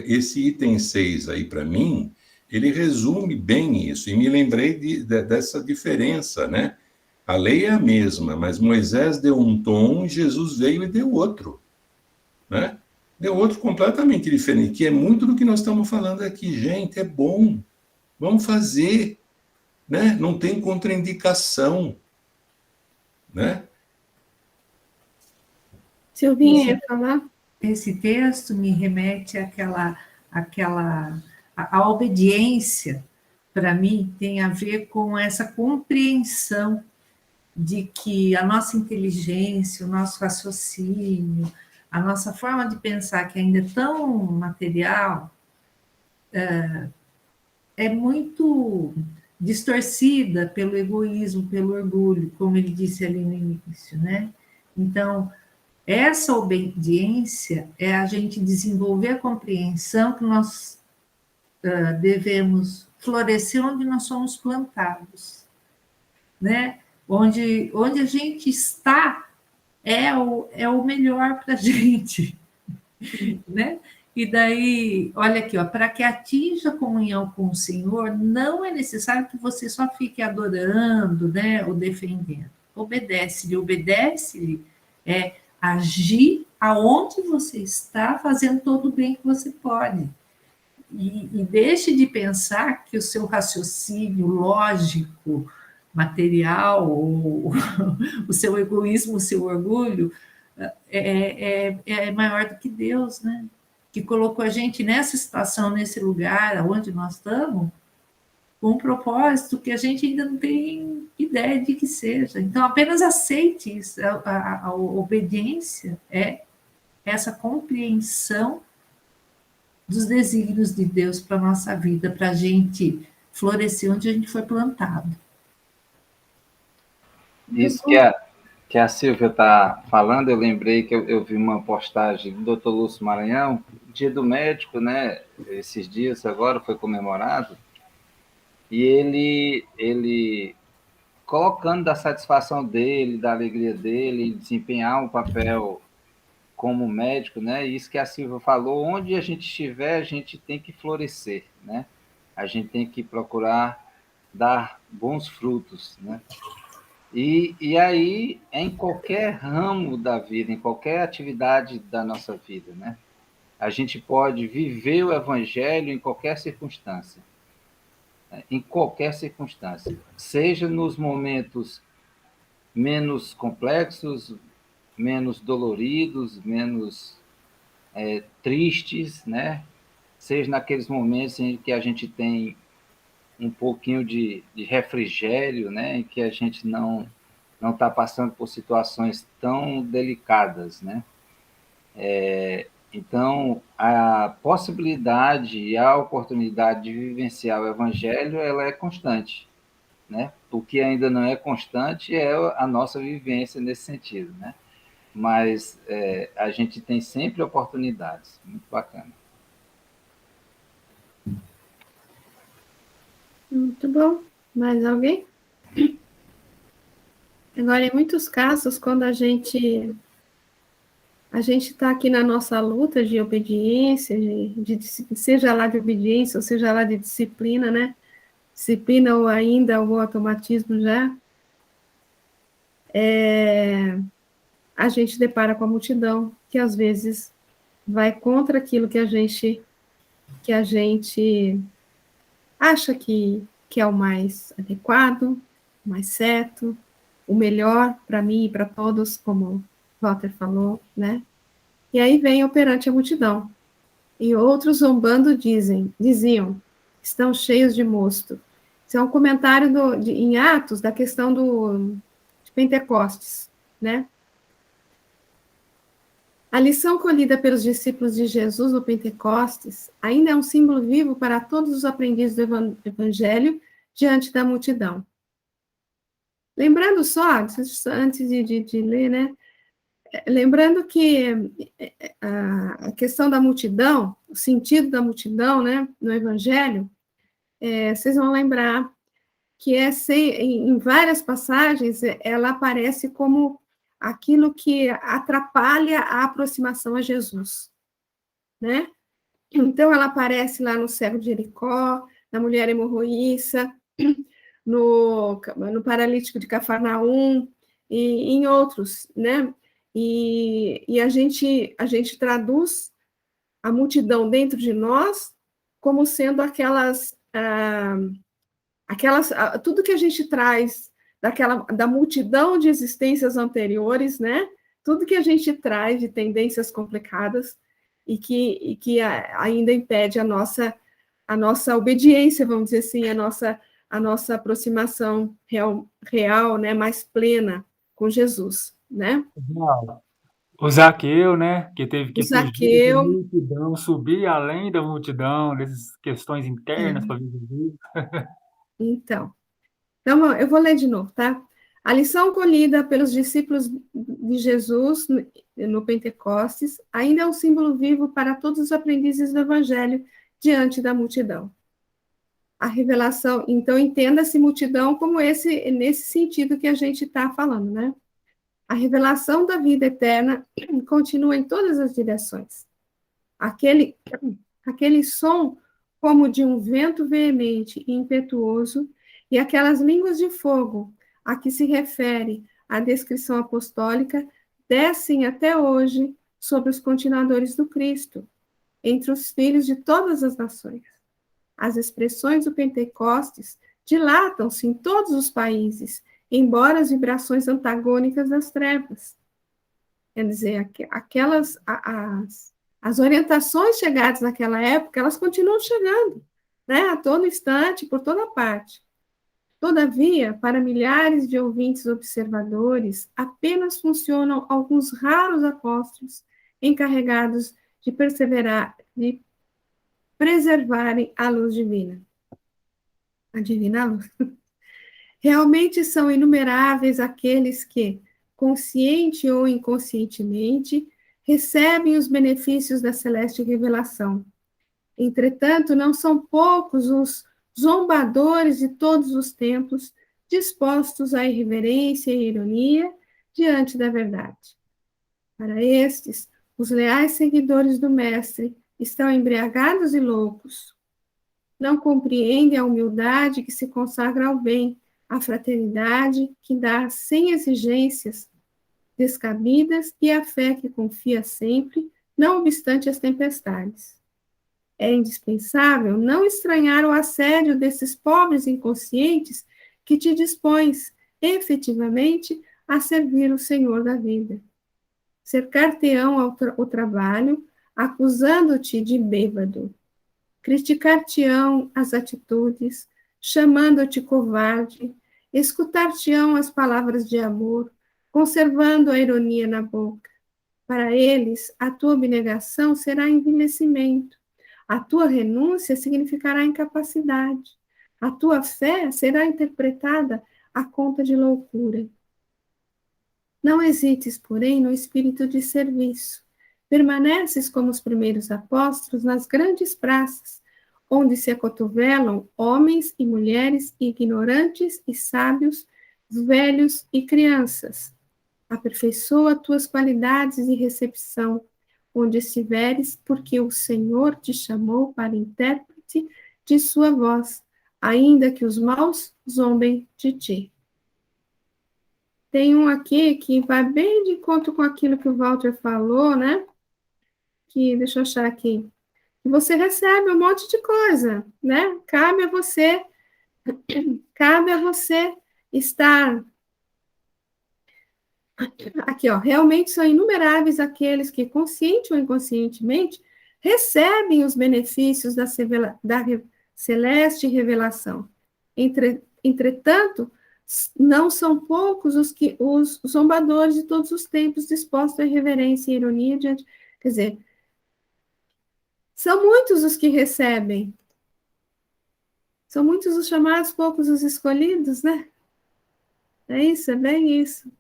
esse item 6 aí, para mim, ele resume bem isso. E me lembrei dessa diferença, né? A lei é a mesma, mas Moisés deu um tom e Jesus veio e deu outro, né? Deu outro completamente diferente, que é muito do que nós estamos falando aqui. Gente, é bom, vamos fazer, né? Não tem contraindicação, né? Silvinha ia falar? Esse texto me remete a obediência, para mim, tem a ver com essa compreensão de que a nossa inteligência, o nosso raciocínio, a nossa forma de pensar, que ainda é tão material, é muito distorcida pelo egoísmo, pelo orgulho, como ele disse ali no início, né? Então, essa obediência é a gente desenvolver a compreensão que nós devemos florescer onde nós somos plantados. né? Onde a gente está é o melhor para a gente, né? E daí, olha aqui, ó, para que atinja a comunhão com o Senhor, não é necessário que você só fique adorando, né, ou defendendo. Obedece-lhe é agir aonde você está, fazendo todo o bem que você pode. E deixe de pensar que o seu raciocínio lógico, material, ou o seu egoísmo, o seu orgulho, é maior do que Deus, né? Que colocou a gente nessa situação, nesse lugar onde nós estamos, com um propósito que a gente ainda não tem ideia de que seja. Então, apenas aceite isso. A obediência é essa compreensão dos desígnios de Deus para a nossa vida, para a gente florescer onde a gente foi plantado. Isso que a Silvia está falando, eu lembrei que eu vi uma postagem do Dr. Lúcio Maranhão, Dia do Médico, né? Esses dias agora foi comemorado, e ele colocando da satisfação dele, da alegria dele, em desempenhar um papel como médico, né? Isso que a Silvia falou, onde a gente estiver, a gente tem que florescer, né? A gente tem que procurar dar bons frutos, né? E aí, em qualquer ramo da vida, em qualquer atividade da nossa vida, né? A gente pode viver o evangelho em qualquer circunstância. Em qualquer circunstância. Seja nos momentos menos complexos, menos doloridos, menos tristes, né? Seja naqueles momentos em que a gente tem um pouquinho de refrigério, né? Em que a gente não está passando por situações tão delicadas, né? Então, a possibilidade e a oportunidade de vivenciar o evangelho, ela é constante, né? O que ainda não é constante é a nossa vivência nesse sentido, né? Mas a gente tem sempre oportunidades. Muito bacana. Muito bom. Mais alguém? Agora, em muitos casos, quando a gente está aqui na nossa luta de obediência, seja lá de obediência, ou seja lá de disciplina, né? Disciplina ou ainda algum automatismo já, a gente depara com a multidão, que às vezes vai contra aquilo que a gente acha que é o mais adequado, o mais certo, o melhor para mim e para todos, como Walter falou, né? E aí vem operante a multidão. E outros zombando diziam, estão cheios de mosto. Isso é um comentário em Atos da questão de Pentecostes, né? A lição colhida pelos discípulos de Jesus no Pentecostes ainda é um símbolo vivo para todos os aprendizes do Evangelho diante da multidão. Lembrando só, antes de ler, né? Lembrando que a questão da multidão, o sentido da multidão, né, no Evangelho, vocês vão lembrar que em várias passagens ela aparece como aquilo que atrapalha a aproximação a Jesus, né? Então, ela aparece lá no cego de Jericó, na mulher hemorroíça, no paralítico de Cafarnaum, e em outros, né? E a gente traduz a multidão dentro de nós como sendo tudo que a gente traz da multidão de existências anteriores, né? Tudo que a gente traz de tendências complicadas e que ainda impede a nossa obediência, vamos dizer assim, a nossa aproximação real, né, mais plena com Jesus, né? O Zaqueu, né, que teve que fugir da Zaqueu, multidão, subir além da multidão, dessas questões internas para viver. Então, eu vou ler de novo, tá? A lição colhida pelos discípulos de Jesus no Pentecostes ainda é um símbolo vivo para todos os aprendizes do Evangelho diante da multidão. A revelação, então entenda-se multidão como nesse sentido que a gente está falando, né? A revelação da vida eterna continua em todas as direções. Aquele som como de um vento veemente e impetuoso, e aquelas línguas de fogo a que se refere a descrição apostólica, descem até hoje sobre os continuadores do Cristo, entre os filhos de todas as nações. As expressões do Pentecostes dilatam-se em todos os países, embora as vibrações antagônicas das trevas. Quer dizer, as orientações chegadas naquela época, elas continuam chegando, né, a todo instante, por toda parte. Todavia, para milhares de ouvintes observadores, apenas funcionam alguns raros apóstolos encarregados de preservarem a luz divina. A divina luz. Realmente são inumeráveis aqueles que, consciente ou inconscientemente, recebem os benefícios da celeste revelação. Entretanto, não são poucos os zombadores de todos os tempos, dispostos à irreverência e ironia diante da verdade. Para estes, os leais seguidores do Mestre estão embriagados e loucos. Não compreendem a humildade que se consagra ao bem, a fraternidade que dá sem exigências descabidas e a fé que confia sempre, não obstante as tempestades. É indispensável não estranhar o assédio desses pobres inconscientes que te dispões, efetivamente, a servir o Senhor da vida. Cercar-te-ão ao trabalho, acusando-te de bêbado. Criticar-te-ão as atitudes, chamando-te covarde, escutar-te-ão as palavras de amor, conservando a ironia na boca. Para eles, a tua abnegação será envelhecimento, a tua renúncia significará incapacidade, a tua fé será interpretada à conta de loucura. Não hesites, porém, no espírito de serviço. Permaneces como os primeiros apóstolos nas grandes praças, onde se acotovelam homens e mulheres ignorantes e sábios, velhos e crianças. Aperfeiçoa tuas qualidades de recepção, onde estiveres, porque o Senhor te chamou para intérprete de sua voz, ainda que os maus zombem de ti. Tem um aqui que vai bem de encontro com aquilo que o Walter falou, né? Que, deixa eu achar aqui. Você recebe um monte de coisa, né? Cabe a você estar. Aqui, ó. Realmente são inumeráveis aqueles que, consciente ou inconscientemente, recebem os benefícios da celeste revelação. Entretanto, não são poucos os zombadores de todos os tempos dispostos à irreverência e ironia diante. Quer dizer, são muitos os que recebem. São muitos os chamados, poucos os escolhidos, né? É isso, é bem isso.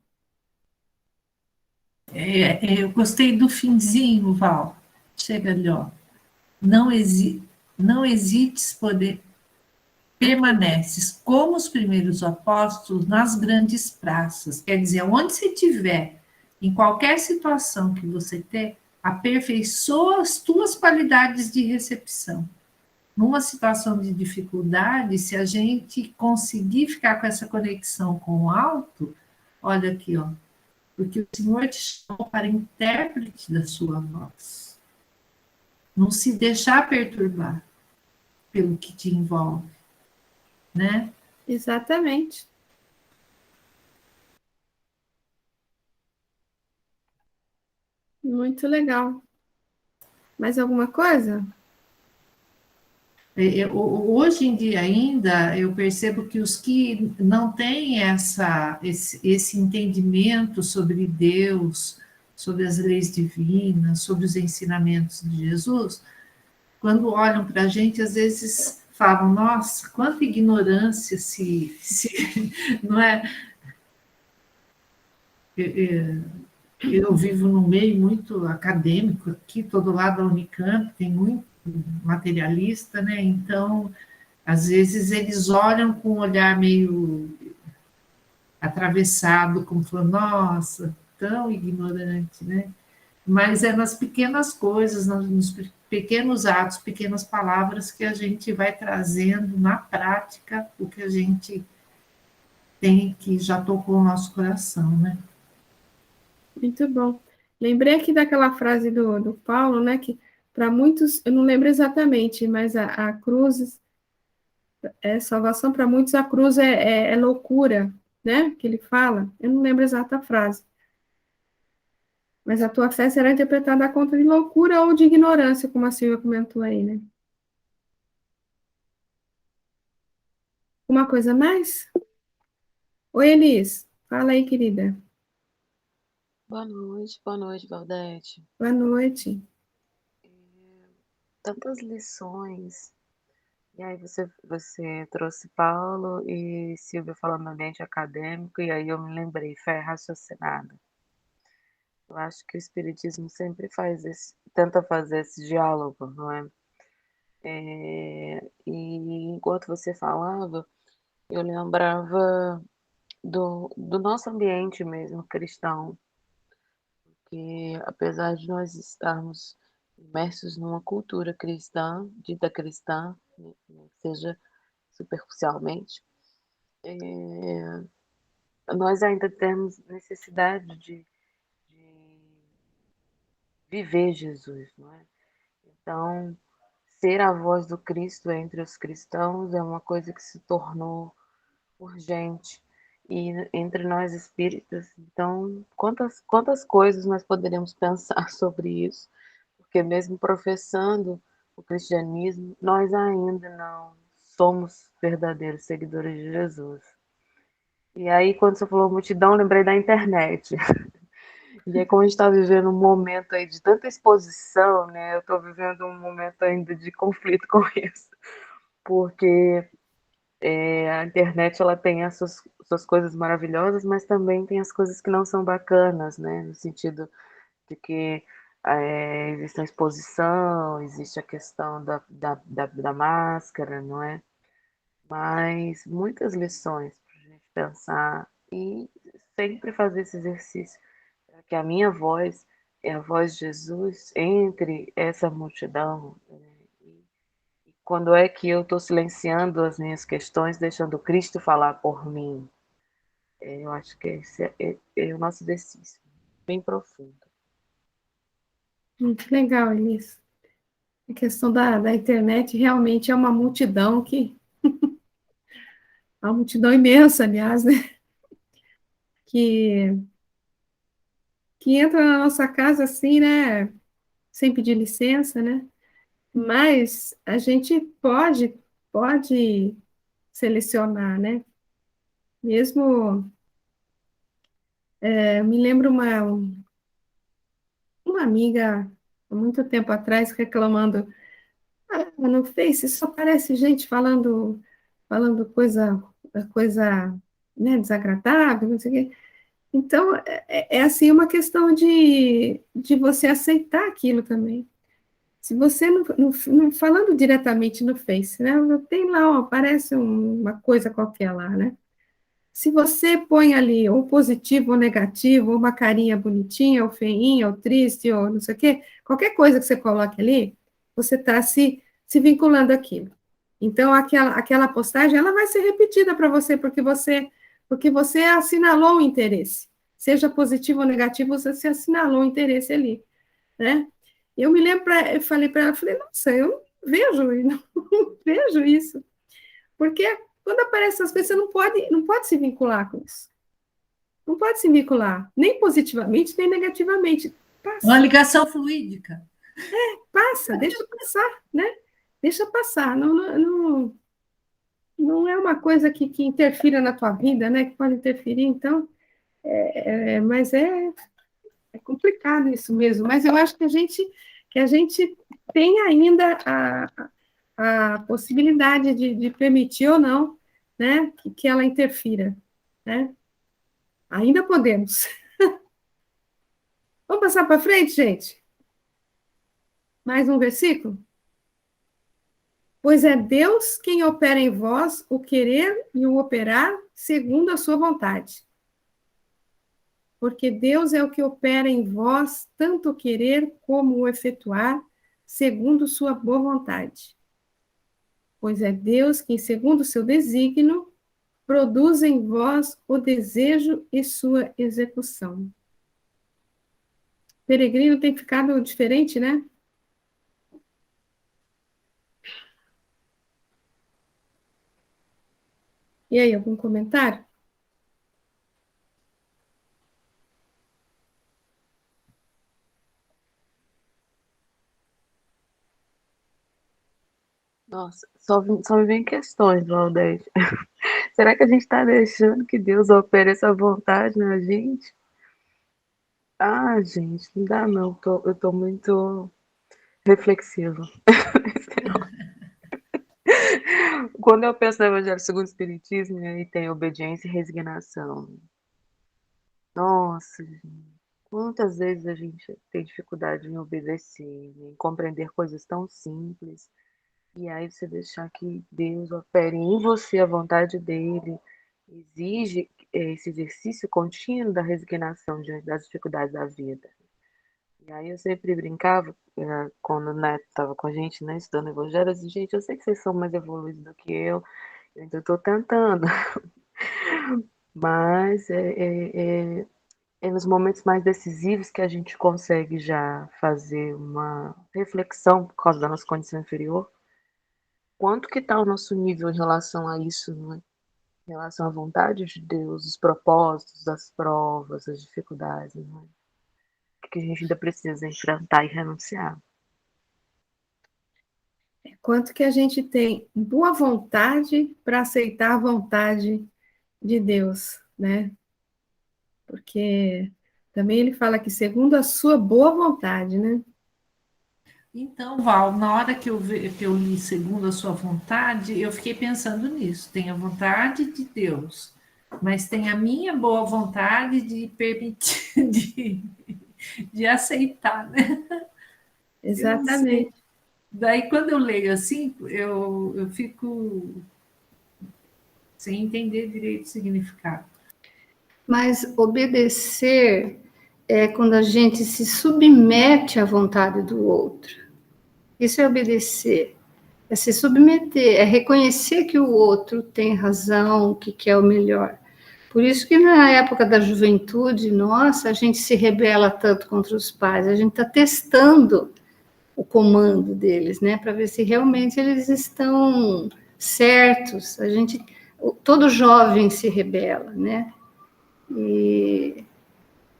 Eu gostei do finzinho, Val. Chega ali, ó. Não hesites poder. Permaneces como os primeiros apóstolos nas grandes praças. Quer dizer, onde você estiver, em qualquer situação que você ter, aperfeiçoa as tuas qualidades de recepção. Numa situação de dificuldade, se a gente conseguir ficar com essa conexão com o alto, olha aqui, ó, porque o Senhor te chamou para intérprete da sua voz. Não se deixar perturbar pelo que te envolve, né? Exatamente. Muito legal. Mais alguma coisa? Hoje em dia ainda, eu percebo que os que não têm esse entendimento sobre Deus, sobre as leis divinas, sobre os ensinamentos de Jesus, quando olham para a gente, às vezes falam, nossa, quanta ignorância não é? Eu vivo num meio muito acadêmico aqui, todo lado da Unicamp, tem muito materialista, né? Então, Às vezes eles olham com um olhar meio atravessado, como falando, nossa, tão ignorante, né? Mas é nas pequenas coisas, nos pequenos atos, pequenas palavras que a gente vai trazendo na prática o que a gente tem, que já tocou o nosso coração, né? Muito bom. Lembrei aqui daquela frase do Paulo, né? Que para muitos, eu não lembro exatamente, mas a cruz é salvação, para muitos a cruz é loucura, né? Que ele fala. Eu não lembro a exata frase. Mas a tua fé será interpretada a conta de loucura ou de ignorância, como a Silvia comentou aí, né? Uma coisa mais? Oi, Elis. Fala aí, querida. Boa noite, Valdete. Boa noite. Tantas lições. E aí você trouxe Paulo e Silvia falando no ambiente acadêmico, e aí eu me lembrei, fé raciocinada. Eu acho que o Espiritismo sempre tenta fazer esse diálogo, não é? E enquanto você falava, eu lembrava do nosso ambiente mesmo cristão, que apesar de nós estarmos imersos numa cultura cristã, dita cristã, né, seja superficialmente, nós ainda temos necessidade de viver Jesus, não é? Então, ser a voz do Cristo entre os cristãos é uma coisa que se tornou urgente. E entre nós espíritas, então, quantas coisas nós poderíamos pensar sobre isso? Porque mesmo professando o cristianismo, nós ainda não somos verdadeiros seguidores de Jesus. E aí, quando você falou multidão, eu lembrei da internet. E aí, como a gente está vivendo um momento aí de tanta exposição, né? Eu estou vivendo um momento ainda de conflito com isso. Porque a internet, ela tem as suas coisas maravilhosas, mas também tem as coisas que não são bacanas, né? No sentido de que existe a exposição, existe a questão da máscara, não é? Mas muitas lições para a gente pensar e sempre fazer esse exercício, para que a minha voz é a voz de Jesus entre essa multidão. E quando é que eu estou silenciando as minhas questões, deixando Cristo falar por mim? Eu acho que esse é o nosso exercício, bem profundo. Muito legal, Elis. A questão da internet realmente é uma multidão uma multidão imensa, aliás, né? Que, que entra na nossa casa assim, né? Sem pedir licença, né? Mas a gente pode selecionar, né? Mesmo, me lembro uma amiga, há muito tempo atrás, reclamando, no Face só aparece gente falando coisa, né, desagradável, não sei o quê. Então, é assim uma questão de você aceitar aquilo também. Se você não falando diretamente no Face, né? Tem lá, ó, aparece uma coisa qualquer lá, né? Se você põe ali ou positivo ou negativo, ou uma carinha bonitinha, ou feinha, ou triste, ou não sei o quê, qualquer coisa que você coloque ali, você está se vinculando àquilo. Então, aquela postagem, ela vai ser repetida para você, porque você assinalou o interesse. Seja positivo ou negativo, você se assinalou o interesse ali, né? Eu me lembro, eu falei para ela, falei, nossa, eu não vejo isso. Porque quando aparecem essas coisas, você não pode se vincular com isso. Não pode se vincular, nem positivamente, nem negativamente. Passa. Uma ligação fluídica. Passa, deixa passar, né? Deixa passar. Não é uma coisa que interfira na tua vida, né? Que pode interferir, então. Mas é complicado isso mesmo. Mas eu acho que a gente tem ainda a possibilidade de permitir ou não, né, que ela interfira, né? Ainda podemos. Vamos passar para frente, gente? Mais um versículo? Pois é Deus quem opera em vós o querer e o operar segundo a sua vontade. Porque Deus é o que opera em vós tanto o querer como o efetuar segundo sua boa vontade. Pois é Deus quem, segundo o seu desígnio, produz em vós o desejo e sua execução. Peregrino tem ficado diferente, né? E aí, algum comentário? Nossa, só me vem questões, Valdete. Será que a gente está deixando que Deus opere essa vontade na gente? Ah, gente, não dá não. Eu tô muito reflexiva. Quando eu penso no Evangelho segundo o Espiritismo, aí tem obediência e resignação. Nossa, gente, quantas vezes a gente tem dificuldade em obedecer, em compreender coisas tão simples, e aí você deixar que Deus opere em você a vontade dele, exige esse exercício contínuo da resignação diante das dificuldades da vida. E aí eu sempre brincava, quando o Neto estava com a gente, né, estudando Evangelho, eu disse, gente, eu sei que vocês são mais evoluídos do que eu ainda estou tentando, mas é nos momentos mais decisivos que a gente consegue já fazer uma reflexão por causa da nossa condição inferior. Quanto que está o nosso nível em relação a isso, não é? Em relação à vontade de Deus, os propósitos, as provas, as dificuldades, não é? Que a gente ainda precisa enfrentar e renunciar. Quanto que a gente tem boa vontade para aceitar a vontade de Deus, né? Porque também ele fala que segundo a sua boa vontade, né? Então, Val, na hora que eu li segundo a sua vontade, eu fiquei pensando nisso. Tem a vontade de Deus, mas tem a minha boa vontade de permitir, de aceitar, né? Exatamente. Daí, quando eu leio assim, eu fico sem entender direito o significado. Mas obedecer é quando a gente se submete à vontade do outro. Isso é obedecer. É se submeter, é reconhecer que o outro tem razão, que quer o melhor. Por isso que na época da juventude, nossa, a gente se rebela tanto contra os pais. A gente está testando o comando deles, né, para ver se realmente eles estão certos. Todo jovem se rebela, né? E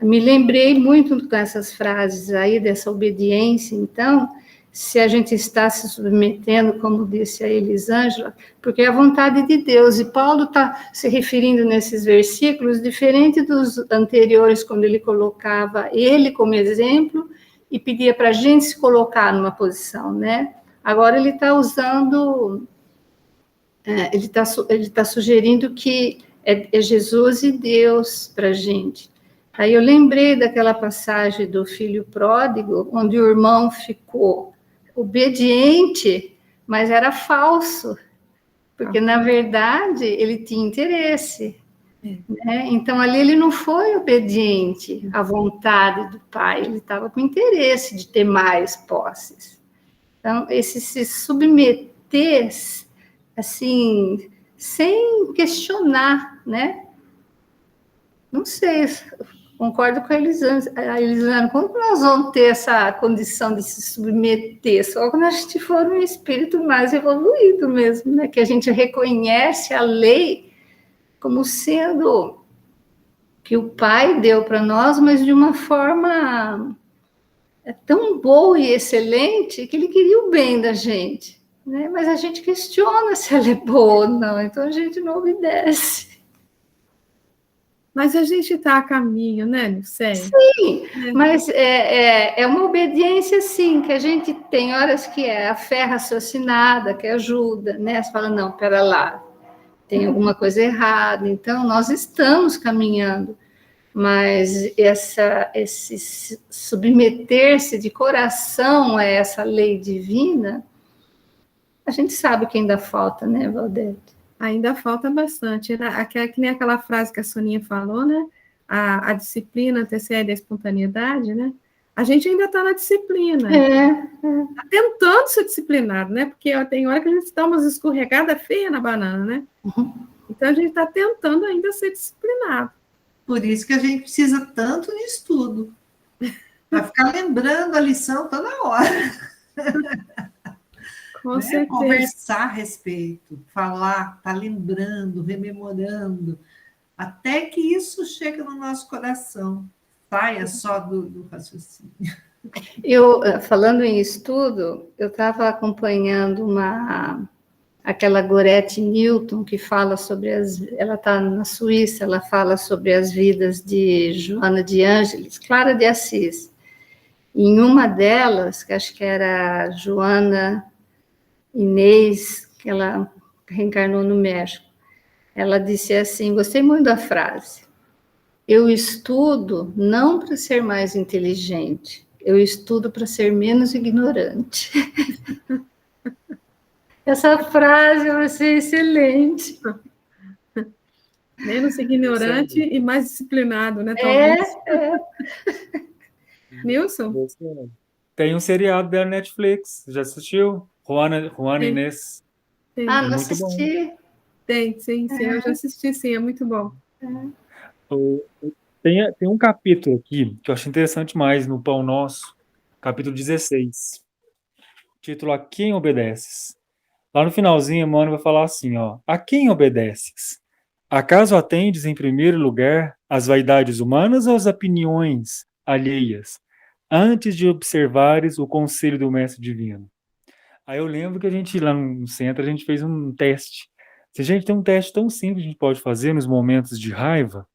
me lembrei muito com essas frases aí dessa obediência. Então, se a gente está se submetendo, como disse a Elisângela, porque é a vontade de Deus. E Paulo está se referindo nesses versículos, diferente dos anteriores, quando ele colocava ele como exemplo e pedia para a gente se colocar numa posição, né? Agora ele está usando, ele tá sugerindo que é Jesus e Deus para a gente. Aí eu lembrei daquela passagem do filho pródigo, onde o irmão ficou obediente, mas era falso, porque, na verdade, ele tinha interesse. Né? Então, ali ele não foi obediente à vontade do pai, ele estava com interesse de ter mais posses. Então, esse se submeter, assim, sem questionar, né? Não sei, concordo com a Elisângela. Como nós vamos ter essa condição de se submeter? Só quando a gente for um espírito mais evoluído mesmo, né? Que a gente reconhece a lei como sendo que o Pai deu para nós, mas de uma forma tão boa e excelente que ele queria o bem da gente, né? Mas a gente questiona se ela é boa ou não, então a gente não obedece. Mas a gente está a caminho, né, Lucélia? Sim, mas é uma obediência, sim, que a gente tem horas que é a fé raciocinada, que ajuda, né? Você fala, não, pera lá, tem alguma coisa errada, então nós estamos caminhando, mas esse submeter-se de coração a essa lei divina A gente sabe que ainda falta, né, Valdete? Ainda falta bastante. Que nem aquela frase que a Soninha falou, né? A disciplina antecede a espontaneidade, né? A gente ainda está na disciplina. Está tentando ser disciplinado, né? Porque tem hora que a gente dá umas escorregadas feias na banana, né? Então, a gente está tentando ainda ser disciplinado. Por isso que a gente precisa tanto de estudo. Para ficar lembrando a lição toda hora. Com né? certeza. Conversar a respeito, falar, tá lembrando, rememorando, até que isso chegue no nosso coração, saia só do raciocínio. Falando em estudo, eu estava acompanhando aquela Gorete Newton, que fala sobre ela está na Suíça, ela fala sobre as vidas de Joana de Ângeles, Clara de Assis. Em uma delas, que acho que era Joana Inês, que ela reencarnou no México, ela disse assim, gostei muito da frase, eu estudo não para ser mais inteligente, eu estudo para ser menos ignorante. Essa frase eu achei excelente. Menos ignorante e mais disciplinado, né? Talvez. Nilson? Tem um seriado da Netflix, já assistiu? Juana Inês. Tem. Não assisti. Bom. Tem, sim, eu já assisti, sim, é muito bom. Tem um capítulo aqui que eu acho interessante mais no Pão Nosso, capítulo 16. Título A Quem Obedeces? Lá no finalzinho, Emmanuel vai falar assim, ó, a quem obedeces? Acaso atendes em primeiro lugar às vaidades humanas ou às opiniões alheias, antes de observares o conselho do Mestre Divino? Aí eu lembro que a gente, lá no centro, a gente fez um teste. Se a gente tem um teste tão simples que a gente pode fazer nos momentos de raiva,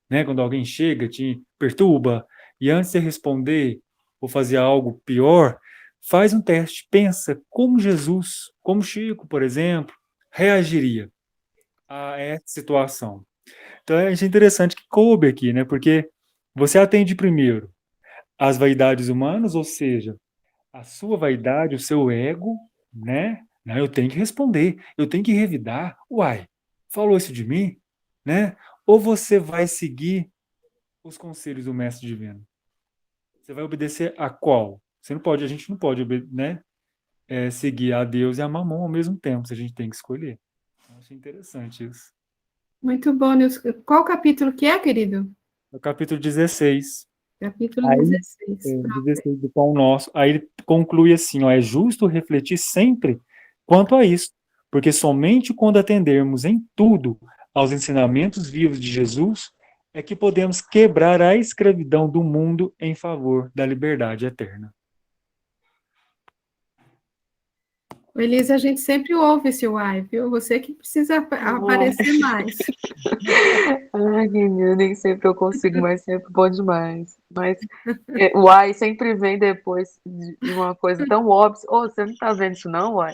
né, quando alguém chega, te perturba, e antes de responder ou fazer algo pior, faz um teste, pensa como Jesus, como Chico, por exemplo, reagiria a essa situação. Então é interessante que coube aqui, né, porque você atende primeiro às vaidades humanas, ou seja, a sua vaidade, o seu ego, né? Não, eu tenho que responder, eu tenho que revidar. Uai, falou isso de mim, né? Ou você vai seguir os conselhos do Mestre Divino? Você vai obedecer a qual? Você não pode, a gente não pode, né? Seguir a Deus e a Mamon ao mesmo tempo. A gente tem que escolher. Eu achei interessante isso. Muito bom, Nilson. Qual capítulo que é, querido? No capítulo 16. Capítulo aí, 16. 16 do Pão Nosso. Aí ele conclui assim, ó, é justo refletir sempre quanto a isso, porque somente quando atendermos em tudo aos ensinamentos vivos de Jesus é que podemos quebrar a escravidão do mundo em favor da liberdade eterna. Elisa, a gente sempre ouve esse uai, viu? Você que precisa aparecer mais. Ai, menina, nem sempre eu consigo, mas sempre bom demais. Mas uai sempre vem depois de uma coisa tão óbvia. Ô, você não tá vendo isso não, uai?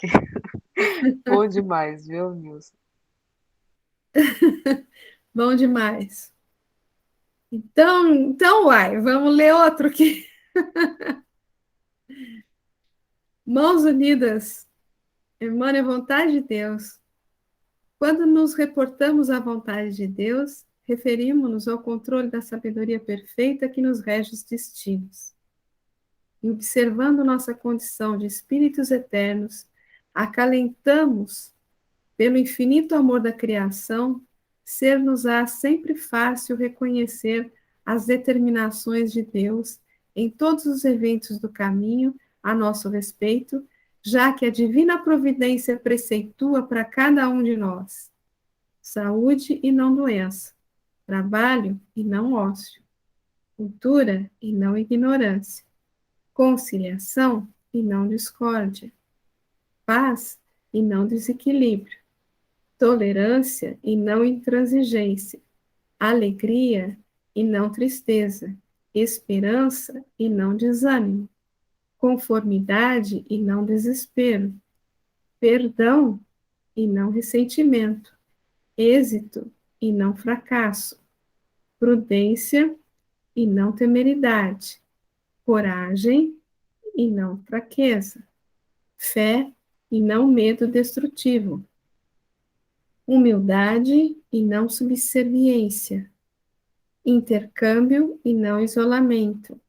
Bom demais, viu, Nilson? Bom demais. Então, uai, vamos ler outro aqui. Mãos unidas, Emmanuel, vontade de Deus. Quando nos reportamos à vontade de Deus, referimos-nos ao controle da sabedoria perfeita que nos rege os destinos. E observando nossa condição de espíritos eternos, acalentamos, pelo infinito amor da criação, ser-nos-á sempre fácil reconhecer as determinações de Deus em todos os eventos do caminho a nosso respeito, já que a divina providência preceitua para cada um de nós saúde e não doença, trabalho e não ócio, cultura e não ignorância, conciliação e não discórdia, paz e não desequilíbrio, tolerância e não intransigência, alegria e não tristeza, esperança e não desânimo, conformidade e não desespero, perdão e não ressentimento, êxito e não fracasso, prudência e não temeridade, coragem e não fraqueza, fé e não medo destrutivo. Humildade e não subserviência. Intercâmbio e não isolamento.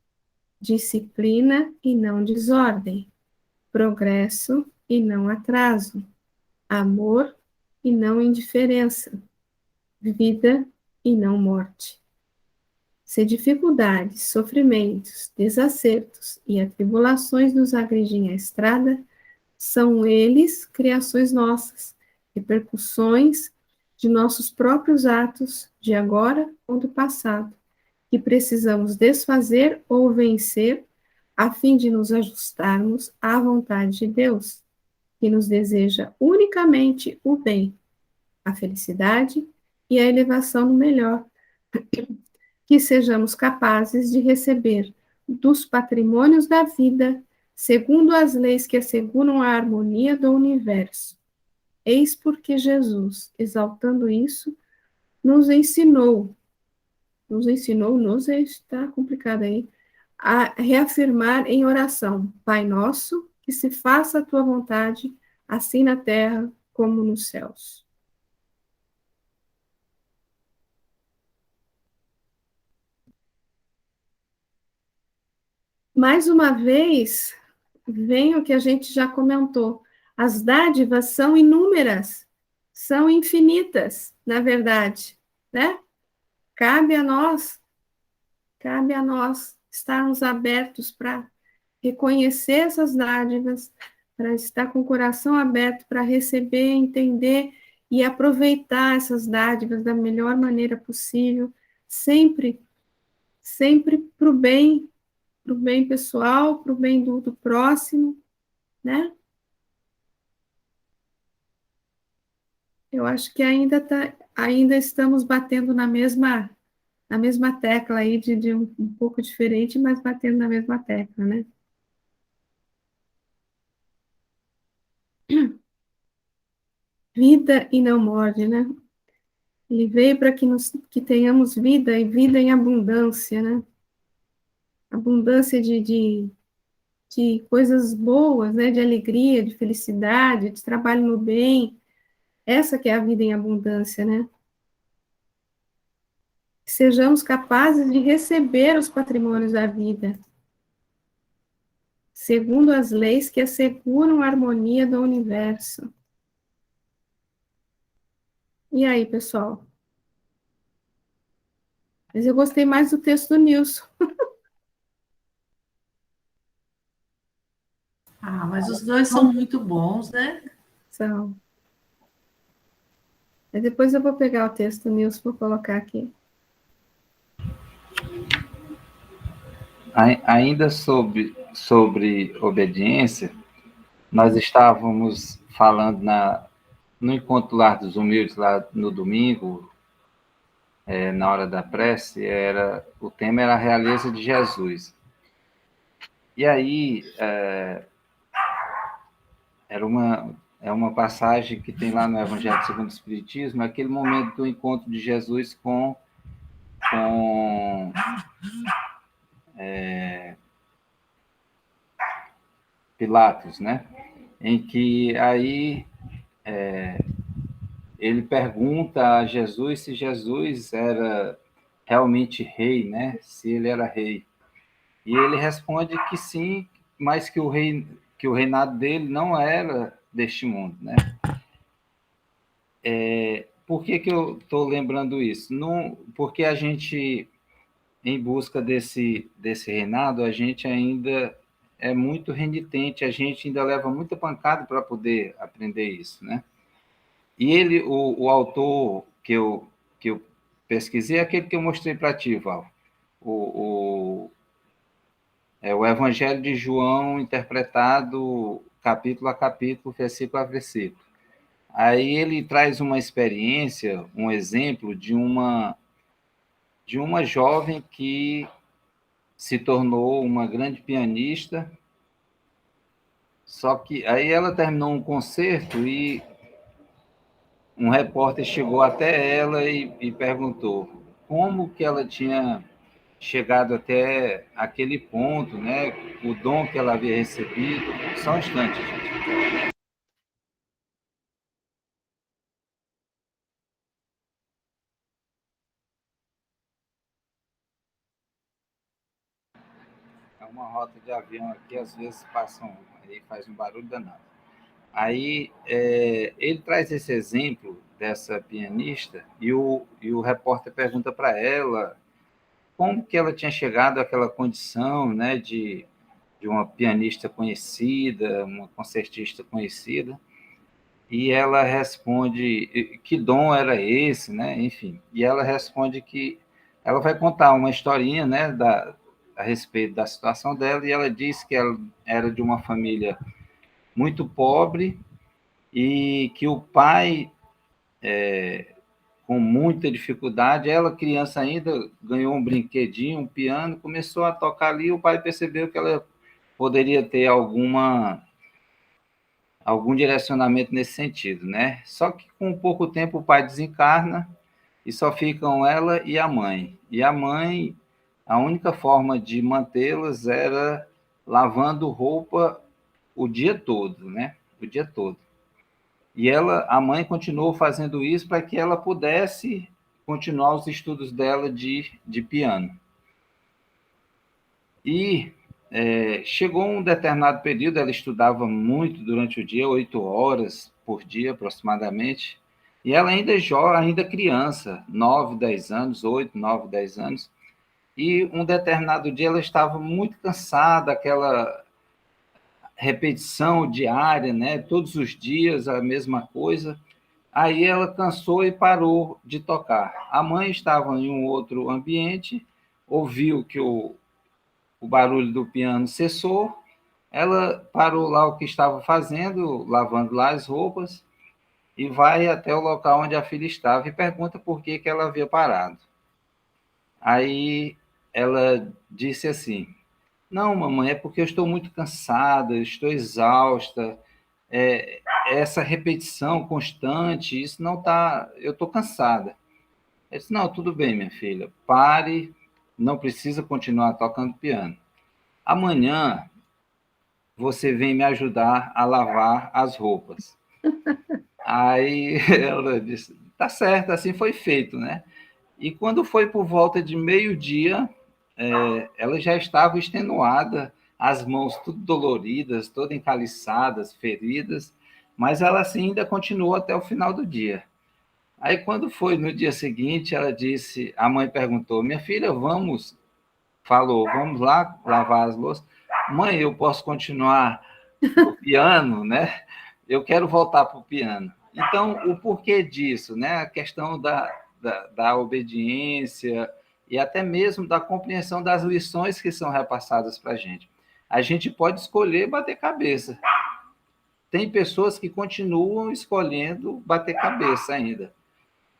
Disciplina e não desordem. Progresso e não atraso. Amor e não indiferença. Vida e não morte. Se dificuldades, sofrimentos, desacertos e atribulações nos agridem a estrada, são eles criações nossas, repercussões de nossos próprios atos, de agora ou do passado, que precisamos desfazer ou vencer, a fim de nos ajustarmos à vontade de Deus, que nos deseja unicamente o bem, a felicidade e a elevação no melhor, que sejamos capazes de receber dos patrimônios da vida, segundo as leis que asseguram a harmonia do universo. Eis porque Jesus, exaltando isso, nos ensinou, está complicado aí, a reafirmar em oração: Pai nosso, que se faça a tua vontade, assim na terra como nos céus. Mais uma vez, vem o que a gente já comentou. As dádivas são inúmeras, são infinitas, na verdade, né? Cabe a nós estarmos abertos para reconhecer essas dádivas, para estar com o coração aberto para receber, entender e aproveitar essas dádivas da melhor maneira possível, sempre para o bem pessoal, para o bem do próximo, né? Eu acho que ainda estamos batendo na mesma tecla aí, de um pouco diferente, mas batendo na mesma tecla, né? Vida e não morte, né? Ele veio para que tenhamos vida e vida em abundância, né? Abundância de coisas boas, né? De alegria, de felicidade, de trabalho no bem. Essa que é a vida em abundância, né? Que sejamos capazes de receber os patrimônios da vida, segundo as leis que asseguram a harmonia do universo. E aí, pessoal? Mas eu gostei mais do texto do Nilson. Ah, mas os dois são muito bons, né? São. Mas depois eu vou pegar o texto do Nilson para colocar aqui. Ainda sobre obediência, nós estávamos falando no Encontro Lar dos Humildes, lá no domingo, na hora da prece, o tema era a realeza de Jesus. E aí, é uma passagem que tem lá no Evangelho segundo o Espiritismo, aquele momento do encontro de Jesus com Pilatos, né? Em que aí ele pergunta a Jesus se Jesus era realmente rei, né? Se ele era rei. E ele responde que sim, mas que o reinado dele não era deste mundo, né? Por que eu estou lembrando isso? Porque a gente, em busca desse reinado, a gente ainda é muito renitente, a gente ainda leva muita pancada para poder aprender isso, né? E o autor que eu pesquisei é aquele que eu mostrei para ti, Val. O Evangelho de João interpretado capítulo a capítulo, versículo a versículo. Aí ele traz uma experiência, um exemplo de uma jovem que se tornou uma grande pianista, só que aí ela terminou um concerto e um repórter chegou até ela e perguntou como que ela tinha chegado até aquele ponto, né? O dom que ela havia recebido. Só um instante, gente. uma rota de avião aqui, às vezes passam, aí faz um barulho danado. Aí ele traz esse exemplo dessa pianista e o repórter pergunta para ela como que ela tinha chegado àquela condição, né, de uma pianista conhecida, uma concertista conhecida, e ela responde que dom era esse, né, enfim, e ela responde que ela vai contar uma historinha, né, a respeito da situação dela, e ela diz que ela era de uma família muito pobre e que o pai, com muita dificuldade, ela, criança ainda, ganhou um brinquedinho, um piano, começou a tocar ali, e o pai percebeu que ela poderia ter algum direcionamento nesse sentido, né? Só que com pouco tempo o pai desencarna e só ficam ela e a mãe. E a mãe, a única forma de mantê-las era lavando roupa o dia todo, né? O dia todo. E a mãe continuou fazendo isso para que ela pudesse continuar os estudos dela de piano. E chegou um determinado período, ela estudava muito durante o dia, 8 horas por dia aproximadamente, e ela ainda criança, 9, 10 anos, 8, 9, 10 anos, e um determinado dia ela estava muito cansada, aquela repetição diária, né? Todos os dias a mesma coisa. Aí ela cansou e parou de tocar. A mãe estava em um outro ambiente, ouviu que o barulho do piano cessou, ela parou lá o que estava fazendo, lavando lá as roupas, e vai até o local onde a filha estava e pergunta por que ela havia parado. Aí ela disse assim: não, mamãe, é porque eu estou muito cansada, estou exausta, essa repetição constante, isso não está... Eu estou cansada. Eu disse: não, tudo bem, minha filha, pare, não precisa continuar tocando piano. Amanhã você vem me ajudar a lavar as roupas. Aí ela disse: tá certo, assim foi feito, né? E quando foi por volta de meio-dia, ela já estava extenuada, as mãos tudo doloridas, todas encaliçadas, feridas, mas ela assim ainda continuou até o final do dia. Aí quando foi no dia seguinte, ela disse, a mãe perguntou: minha filha, vamos lá lavar as louças? Mãe, eu posso continuar o piano, né? Eu quero voltar para o piano. Então, o porquê disso, né? A questão da obediência e até mesmo da compreensão das lições que são repassadas para a gente. A gente pode escolher bater cabeça. Tem pessoas que continuam escolhendo bater cabeça ainda.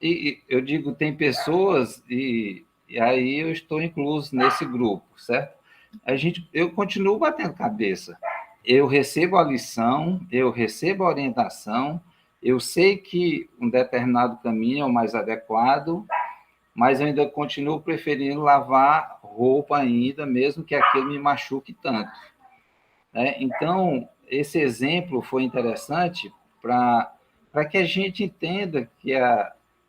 E eu digo tem pessoas, e aí eu estou incluso nesse grupo, certo? Eu continuo batendo cabeça. Eu recebo a lição, eu recebo a orientação, eu sei que um determinado caminho é o mais adequado, mas eu ainda continuo preferindo lavar roupa ainda, mesmo que aquilo me machuque tanto. Então, esse exemplo foi interessante para que a gente entenda que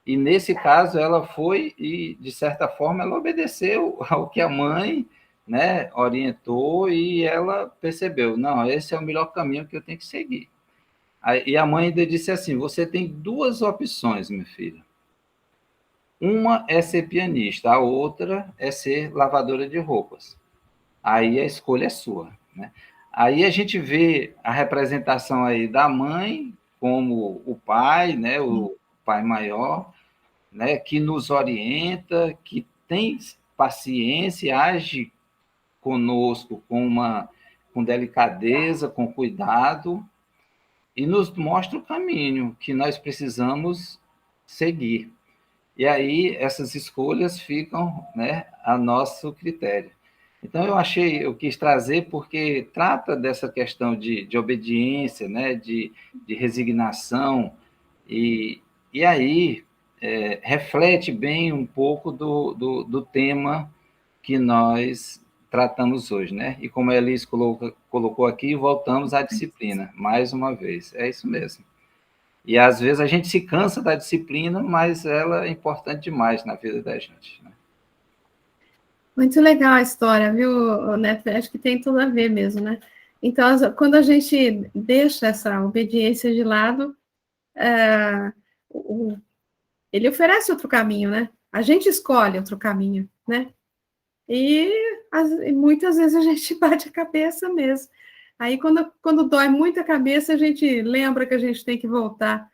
e nesse caso ela foi e, de certa forma, ela obedeceu ao que a mãe, né, orientou, e ela percebeu: não, esse é o melhor caminho que eu tenho que seguir. E a mãe ainda disse assim: você tem duas opções, minha filha. Uma é ser pianista, a outra é ser lavadora de roupas. Aí a escolha é sua, né? Aí a gente vê a representação aí da mãe como o pai, né, o pai maior, né, que nos orienta, que tem paciência, age conosco com delicadeza, com cuidado, e nos mostra o caminho que nós precisamos seguir. E aí essas escolhas ficam, né, a nosso critério. Então eu quis trazer porque trata dessa questão de obediência, né, de resignação, e aí reflete bem um pouco do tema que nós tratamos hoje, né? E como a Elis colocou aqui, voltamos à disciplina, mais uma vez. É isso mesmo. E às vezes a gente se cansa da disciplina, mas ela é importante demais na vida da gente, né? Muito legal a história, viu, Neto? Acho que tem tudo a ver mesmo, né? Então, quando a gente deixa essa obediência de lado, ele oferece outro caminho, né? A gente escolhe outro caminho, né? E muitas vezes a gente bate a cabeça mesmo. Aí, quando dói muito a cabeça, a gente lembra que a gente tem que voltar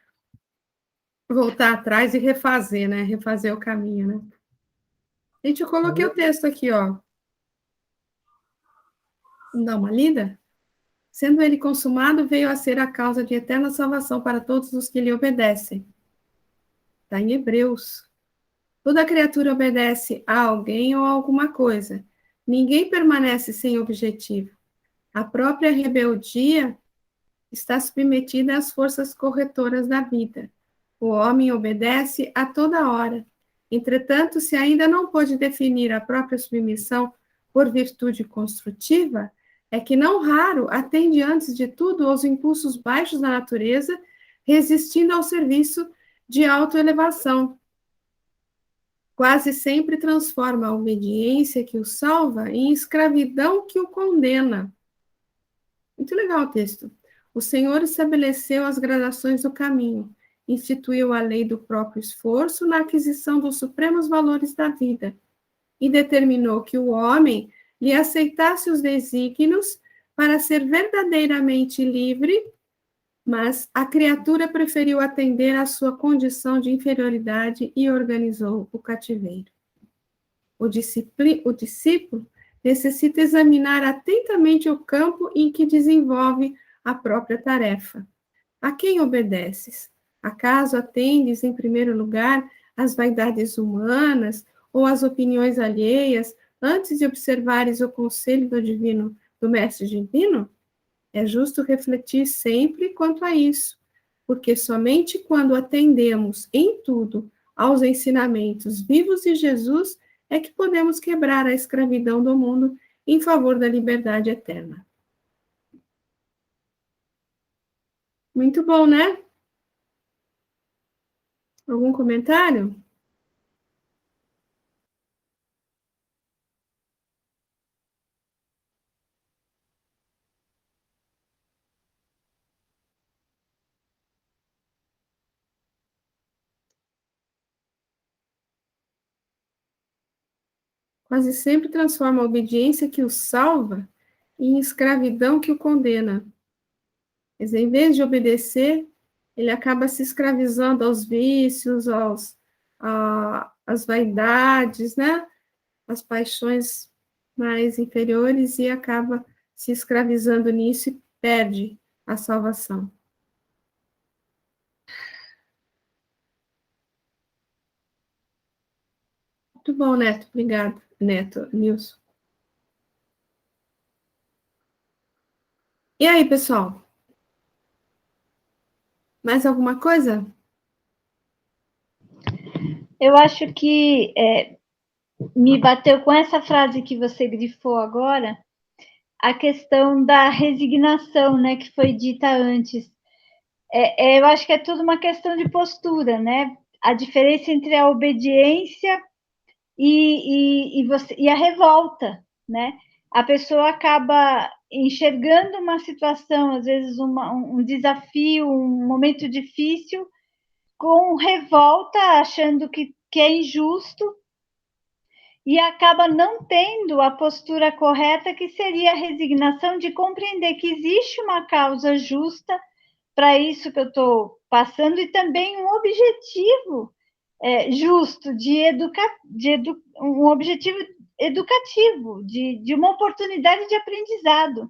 atrás e refazer, né? Refazer o caminho, né? Gente, eu coloquei o texto aqui, ó. Vamos dar uma lida? Sendo ele consumado, veio a ser a causa de eterna salvação para todos os que lhe obedecem. Está em Hebreus. Toda criatura obedece a alguém ou a alguma coisa. Ninguém permanece sem objetivo. A própria rebeldia está submetida às forças corretoras da vida. O homem obedece a toda hora. Entretanto, se ainda não pôde definir a própria submissão por virtude construtiva, é que não raro atende antes de tudo aos impulsos baixos da natureza, resistindo ao serviço de autoelevação. Quase sempre transforma a obediência que o salva em escravidão que o condena. Muito legal o texto. O Senhor estabeleceu as gradações do caminho, instituiu a lei do próprio esforço na aquisição dos supremos valores da vida e determinou que o homem lhe aceitasse os desígnios para ser verdadeiramente livre, mas a criatura preferiu atender à sua condição de inferioridade e organizou o cativeiro. O discípulo necessita examinar atentamente o campo em que desenvolve a própria tarefa. A quem obedeces? Acaso atendes, em primeiro lugar, às vaidades humanas ou às opiniões alheias, antes de observares o conselho do Mestre Divino? É justo refletir sempre quanto a isso, porque somente quando atendemos em tudo aos ensinamentos vivos de Jesus é que podemos quebrar a escravidão do mundo em favor da liberdade eterna. Muito bom, né? Algum comentário? Quase sempre transforma a obediência que o salva em escravidão que o condena. Mas, em vez de obedecer, ele acaba se escravizando aos vícios, às vaidades, né? Às paixões mais inferiores e acaba se escravizando nisso e perde a salvação. Muito bom, Neto. Obrigado, Neto, Nilson. E aí, pessoal? Mais alguma coisa? Eu acho que me bateu com essa frase que você grifou agora, a questão da resignação, né, que foi dita antes. Eu acho que é tudo uma questão de postura, né? A diferença entre a obediência e a revolta, né? A pessoa acaba enxergando uma situação, às vezes um desafio, um momento difícil, com revolta, achando que é injusto, e acaba não tendo a postura correta, que seria a resignação de compreender que existe uma causa justa para isso que eu estou passando, e também um objetivo justo, um objetivo educativo, de uma oportunidade de aprendizado,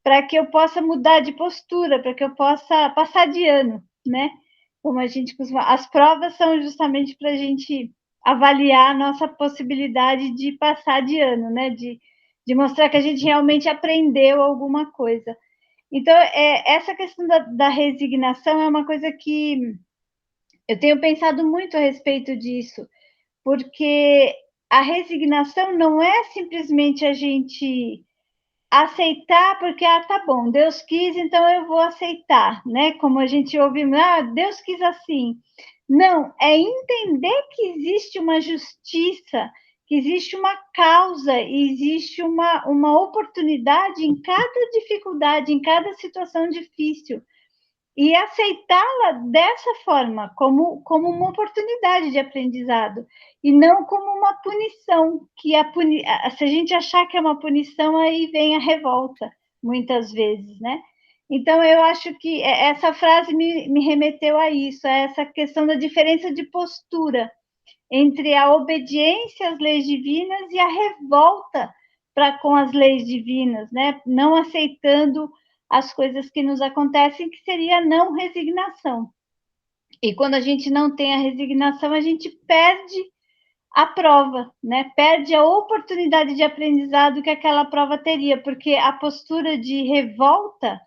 para que eu possa mudar de postura, para que eu possa passar de ano, né? Como a gente costuma... As provas são justamente para a gente avaliar a nossa possibilidade de passar de ano, né? De mostrar que a gente realmente aprendeu alguma coisa. Então, essa questão da resignação é uma coisa que eu tenho pensado muito a respeito disso, porque a resignação não é simplesmente a gente aceitar porque, tá bom, Deus quis, então eu vou aceitar, né? Como a gente ouve, Deus quis assim. Não, é entender que existe uma justiça que existe uma causa, existe uma oportunidade em cada dificuldade, em cada situação difícil, e aceitá-la dessa forma, como uma oportunidade de aprendizado, e não como uma punição, se a gente achar que é uma punição, aí vem a revolta, muitas vezes, né? Então, eu acho que essa frase me remeteu a isso, a essa questão da diferença de postura entre a obediência às leis divinas e a revolta com as leis divinas, né? Não aceitando as coisas que nos acontecem, que seria a não resignação. E quando a gente não tem a resignação, a gente perde a prova, né? Perde a oportunidade de aprendizado que aquela prova teria, porque a postura de revolta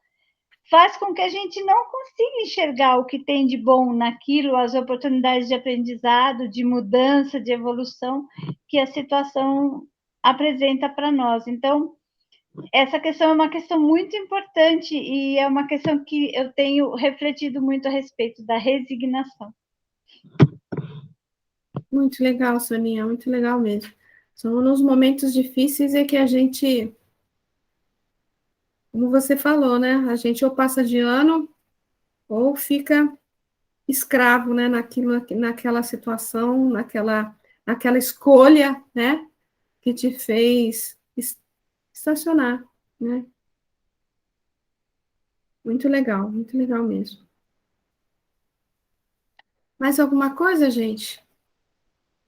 faz com que a gente não consiga enxergar o que tem de bom naquilo, as oportunidades de aprendizado, de mudança, de evolução que a situação apresenta para nós. Então, essa questão é uma questão muito importante e é uma questão que eu tenho refletido muito a respeito da resignação. Muito legal, Soninha, muito legal mesmo. São nos momentos difíceis é que a gente, como você falou, né? A gente ou passa de ano ou fica escravo, né? Naquela situação, naquela escolha, né? Que te fez estacionar, né? Muito legal mesmo. Mais alguma coisa, gente?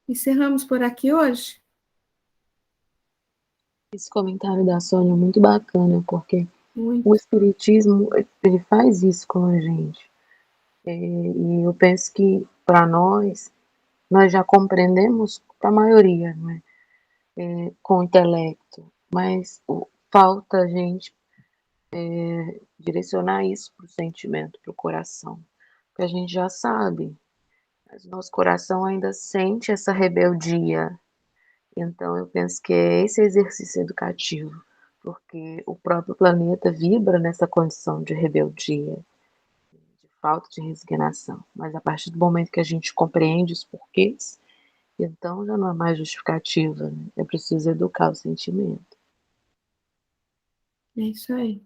Encerramos por aqui hoje? Esse comentário da Sônia é muito bacana, porque Muito. o Espiritismo, ele faz isso com a gente. E eu penso que, para nós já compreendemos, para a maioria, né? Com o intelecto, mas falta a gente direcionar isso para o sentimento, para o coração, porque a gente já sabe, mas o nosso coração ainda sente essa rebeldia. Então eu penso que é esse exercício educativo, porque o próprio planeta vibra nessa condição de rebeldia, de falta de resignação, mas a partir do momento que a gente compreende os porquês, então já não é mais justificativa, né? É preciso educar o sentimento. É isso aí.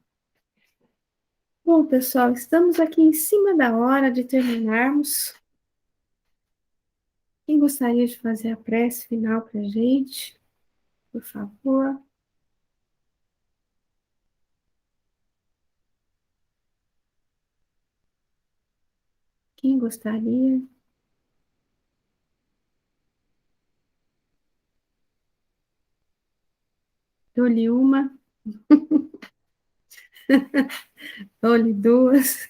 Bom, pessoal, estamos aqui em cima da hora de terminarmos. Quem gostaria de fazer a prece final para a gente? Por favor. Quem gostaria? Dou-lhe uma. Dou-lhe duas.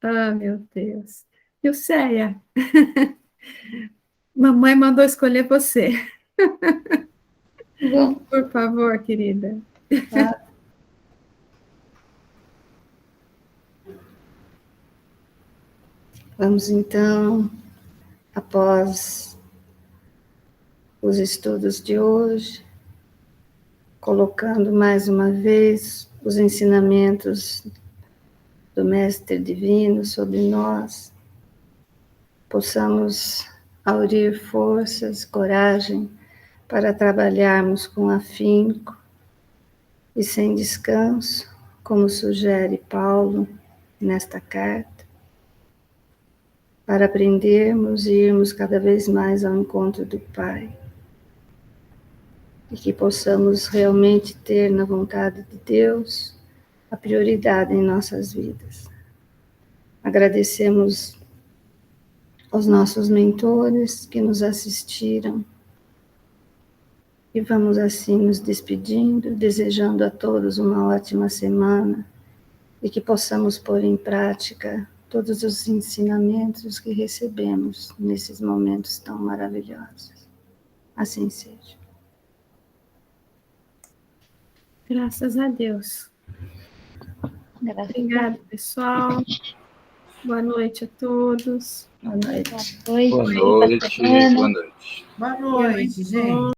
Ah, meu Deus. Ilceia, mamãe mandou escolher você. Bom, Por favor, querida. tá. Vamos então, após os estudos de hoje, colocando mais uma vez os ensinamentos do Mestre Divino sobre nós, possamos aurir forças, coragem para trabalharmos com afinco e sem descanso, como sugere Paulo nesta carta, para aprendermos e irmos cada vez mais ao encontro do Pai. E que possamos realmente ter na vontade de Deus a prioridade em nossas vidas. Agradecemos aos nossos mentores que nos assistiram e vamos assim nos despedindo, desejando a todos uma ótima semana e que possamos pôr em prática todos os ensinamentos que recebemos nesses momentos tão maravilhosos. Assim seja. Graças a Deus. Obrigada, pessoal. Boa noite a todos. Boa noite. Boa noite. Boa noite. Boa noite. Boa noite, gente.